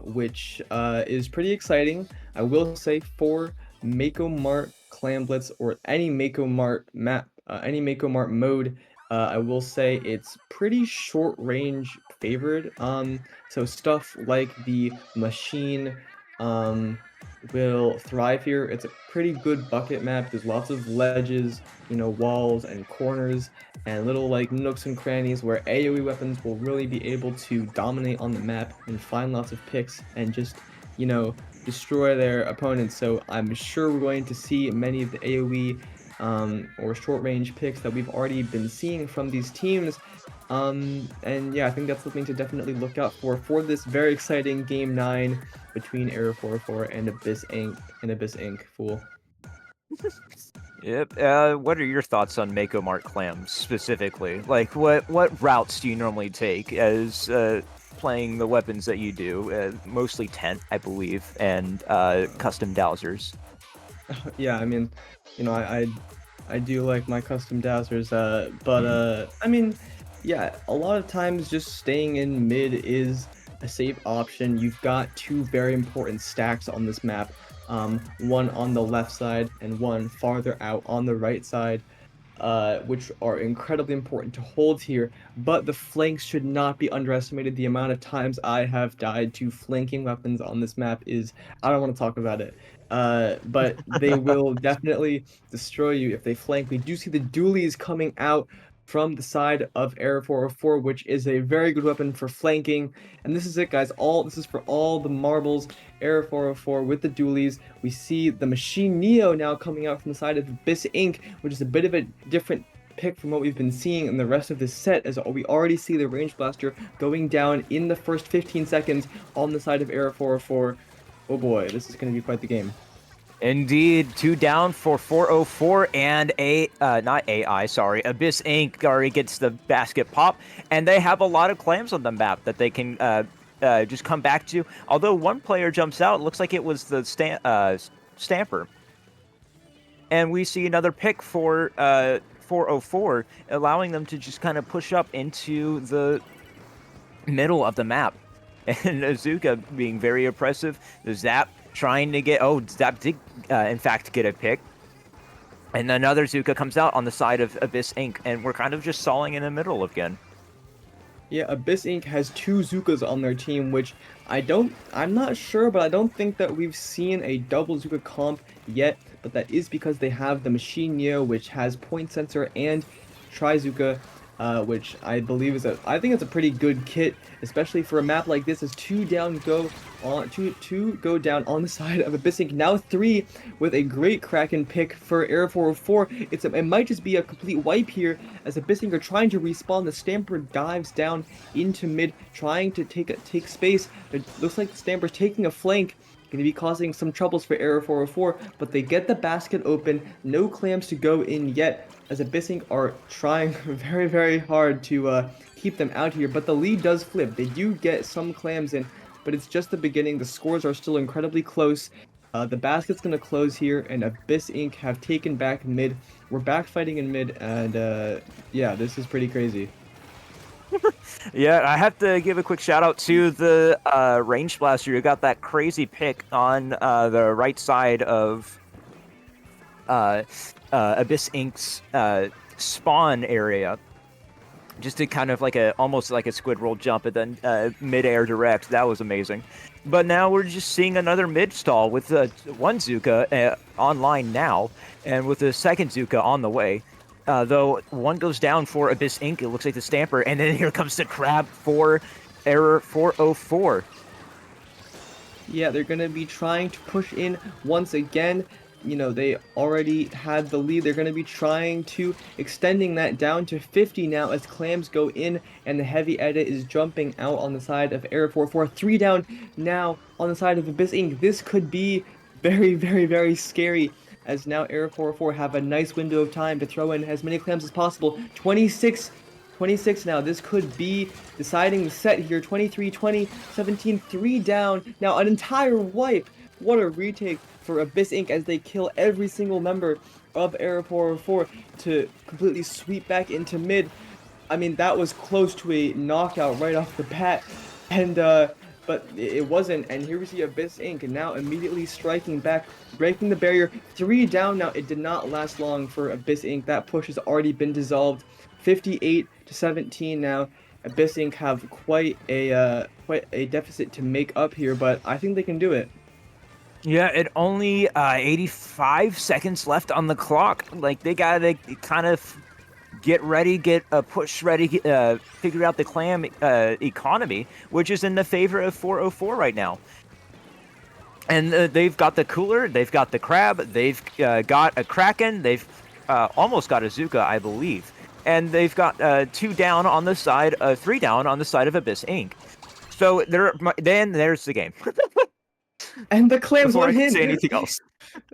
which is pretty exciting. I will say for Mako Mart Clam Blitz, or any Mako Mart map, any Mako Mart mode, I will say it's pretty short range favored. So stuff like the machine, will thrive here. It's a pretty good bucket map. There's lots of ledges, walls and corners and little like nooks and crannies where AoE weapons will really be able to dominate on the map and find lots of picks and just, destroy their opponents. So I'm sure we're going to see many of the AoE or short range picks that we've already been seeing from these teams. And yeah, I think that's something to definitely look out for this very exciting game 9 between Error 404 and Abyss Inc. Fool. Yep. What are your thoughts on Mako Mart clams specifically? Like, what routes do you normally take as playing the weapons that you do? Mostly tent, I believe, and custom dowsers. Yeah, I mean, I do like my custom dowsers, but I mean, yeah, a lot of times just staying in mid is a safe option. You've got two very important stacks on this map, one on the left side and one farther out on the right side, which are incredibly important to hold here. But the flanks should not be underestimated. The amount of times I have died to flanking weapons on this map is, I don't want to talk about it. But they will definitely destroy you if they flank. We do see the dualies coming out from the side of Error 404, which is a very good weapon for flanking. And this is it, guys. This is for all the marbles. Error 404 with the dualies. We see the Machine Neo now coming out from the side of Abyss Inc., which is a bit of a different pick from what we've been seeing in the rest of this set, as we already see the Range Blaster going down in the first 15 seconds on the side of Error 404. Oh boy, this is going to be quite the game. Indeed, 2 down for 404, and not AI, sorry, Abyss Inc. already gets the basket pop, and they have a lot of clams on the map that they can just come back to. Although one player jumps out, it looks like it was the Stamper. And we see another pick for 404, allowing them to just kind of push up into the middle of the map. And Azuka being very oppressive. The Zap trying to get... Oh, Zap did, in fact, get a pick. And another Zuka comes out on the side of Abyss Inc. And we're kind of just stalling in the middle again. Yeah, Abyss Inc. has 2 Zukas on their team, which I'm not sure, but I don't think that we've seen a double Zuka comp yet. But that is because they have the Machine Neo, which has Point Sensor and Tri-Zuka, which I believe I think it's a pretty good kit, especially for a map like this. As two go down on the side of Abyss Inc. Now 3 with a great Kraken pick for Error 404. It might just be a complete wipe here, as Abyss Inc. are trying to respawn. The Stamper dives down into mid, trying to take space. It looks like the Stamper's taking a flank. Going to be causing some troubles for Error 404, but they get the basket open. No clams to go in yet, as Abyss Inc. are trying very, very hard to keep them out here, but the lead does flip. They do get some clams in, but it's just the beginning. The scores are still incredibly close. The basket's going to close here, and Abyss Inc. have taken back mid. We're back fighting in mid, and yeah, this is pretty crazy. Yeah, I have to give a quick shout out to the range blaster who got that crazy pick on the right side of Abyss Inc.'s spawn area. Just did kind of like almost like a squid roll jump and then mid-air direct. That was amazing. But now we're just seeing another mid stall with one Zuka online now, and with the second Zuka on the way. Though one goes down for Abyss Inc. It looks like the Stamper, and then here comes the Crab for Error 404. Yeah, they're going to be trying to push in once again. You know, they already had the lead. They're going to be trying to extending that down to 50 now as clams go in and the heavy edit is jumping out on the side of Error 404. 3 down now on the side of Abyss Inc. This could be very, very, very scary as now Error 404 have a nice window of time to throw in as many clams as possible. 26 now. This could be deciding the set here. 23-20, 17, 3 down. Now an entire wipe. What a retake for Abyss Inc. as they kill every single member of Error 404 to completely sweep back into mid. I mean, that was close to a knockout right off the bat, and but it wasn't. And here we see Abyss Inc. now immediately striking back, breaking the barrier. 3 down now. It did not last long for Abyss Inc. That push has already been dissolved. 58-17 now. Abyss Inc. have quite a deficit to make up here, but I think they can do it. Yeah, it only 85 seconds left on the clock. Like, they gotta kind of get ready, get a push ready, figure out the clam economy, which is in the favor of 404 right now. And they've got the cooler, they've got the crab, they've got a kraken, they've almost got a Zuka, I believe. And they've got 2 down on the side, 3 down on the side of Abyss Inc. So then there's the game. And the clams Before I went can in say anything else.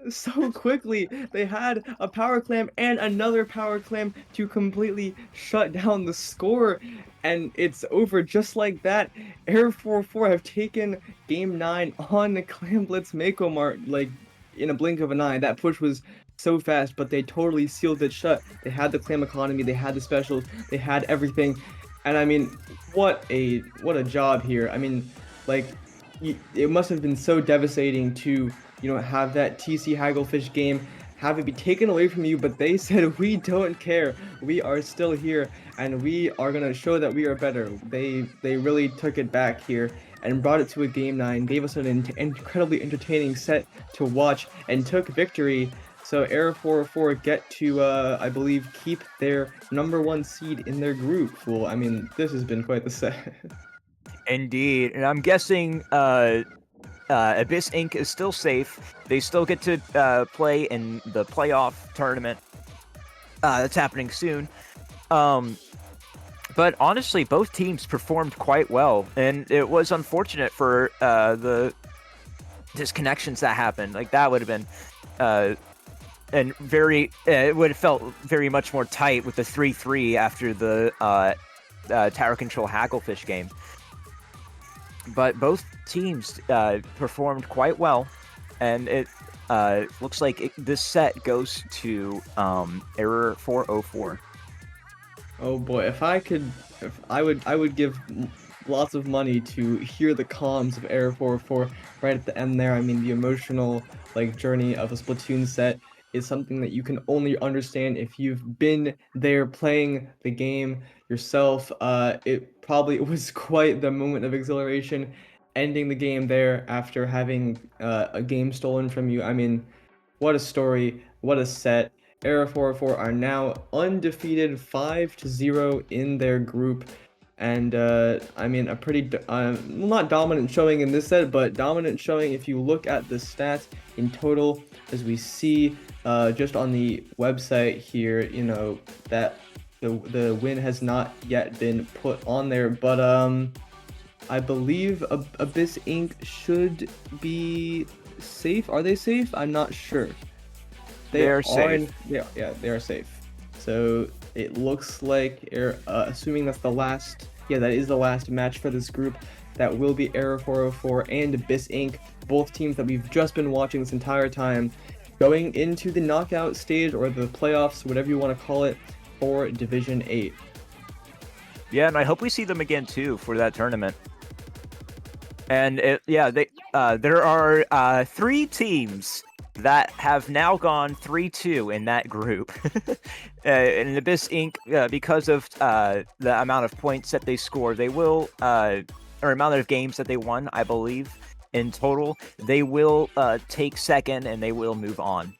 so quickly. They had a power clam and another power clam to completely shut down the score, and it's over just like that. Air 404 have taken game 9 on the Clam Blitz Mako Mart like in a blink of an eye. That push was so fast, but they totally sealed it shut. They had the clam economy, they had the specials, they had everything, and I mean, what a job here. I mean, like, it must have been so devastating to, you know, have that TC Hagglefish game, have it be taken away from you, but they said, we don't care, we are still here, and we are going to show that we are better. They really took it back here and brought it to a game 9, gave us an incredibly entertaining set to watch, and took victory. So Error 404 get to, I believe, keep their #1 seed in their group. Well, I mean, this has been quite the set. Indeed, and I'm guessing Abyss Inc. is still safe. They still get to play in the playoff tournament that's happening soon. But honestly, both teams performed quite well, and it was unfortunate for the disconnections that happened. Like, that would have been and very it would have felt very much more tight with the 3-3 after the tower control Hagglefish game. But both teams performed quite well, and it looks like this set goes to Error 404. Oh boy, if I would give lots of money to hear the comms of Error 404 right at the end there. I mean, the emotional journey of a Splatoon set is something that you can only understand if you've been there playing the game yourself. It probably was quite the moment of exhilaration, ending the game there after having a game stolen from you. I mean, what a story, what a set. Error 404 are now undefeated 5-0 in their group. And I mean, a pretty not dominant showing in this set, but dominant showing if you look at the stats in total, as we see just on the website here. You know that the win has not yet been put on there, but I believe Abyss Inc. should be safe. Are they safe? I'm not sure. They are safe. Yeah, they are safe. So it looks like, assuming that's the last, yeah, that is the last match for this group. That will be Error 404 and Abyss Inc., both teams that we've just been watching this entire time, going into the knockout stage or the playoffs, whatever you want to call it, for Division 8. Yeah, and I hope we see them again too for that tournament. And there are 3 teams that have now gone 3-2 in that group. And Abyss Inc., because of the amount of points that they score, they will, or amount of games that they won, I believe, in total, they will take second and they will move on.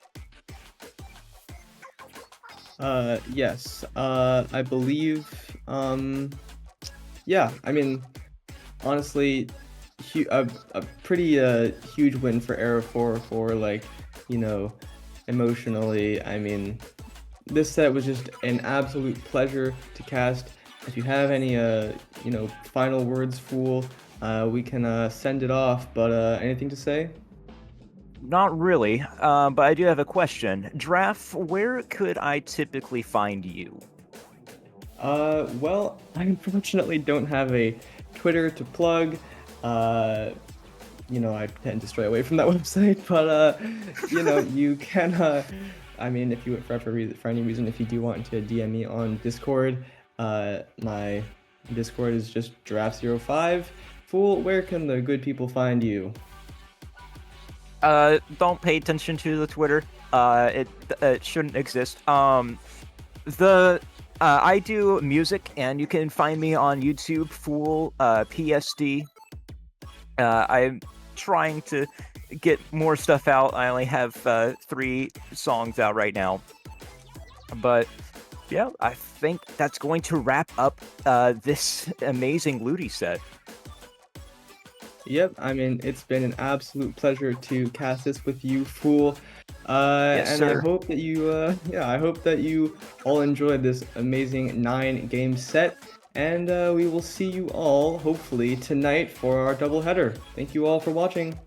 Yes, I believe, yeah, I mean, honestly, a pretty huge win for Error 404, like, you know, emotionally. I mean, this set was just an absolute pleasure to cast. If you have any, you know, final words, Fool, we can send it off, but anything to say? Not really, but I do have a question. Draft, where could I typically find you? Well, I unfortunately don't have a Twitter to plug. You know, I tend to stray away from that website, but you know, you can. I mean, if you for any reason, if you do want to DM me on Discord, my Discord is just Giraffe05. Fool, where can the good people find you? Don't pay attention to the Twitter. It shouldn't exist. I do music, and you can find me on YouTube, Fool PSD. I'm trying to get more stuff out. I only have 3 songs out right now, but yeah, I think that's going to wrap up this amazing Ludi set. Yep, I mean, it's been an absolute pleasure to cast this with you, Fool. Yes, And sir. I hope that you, yeah, I hope that you all enjoyed this amazing 9-game set. And we will see you all, hopefully, tonight for our doubleheader. Thank you all for watching.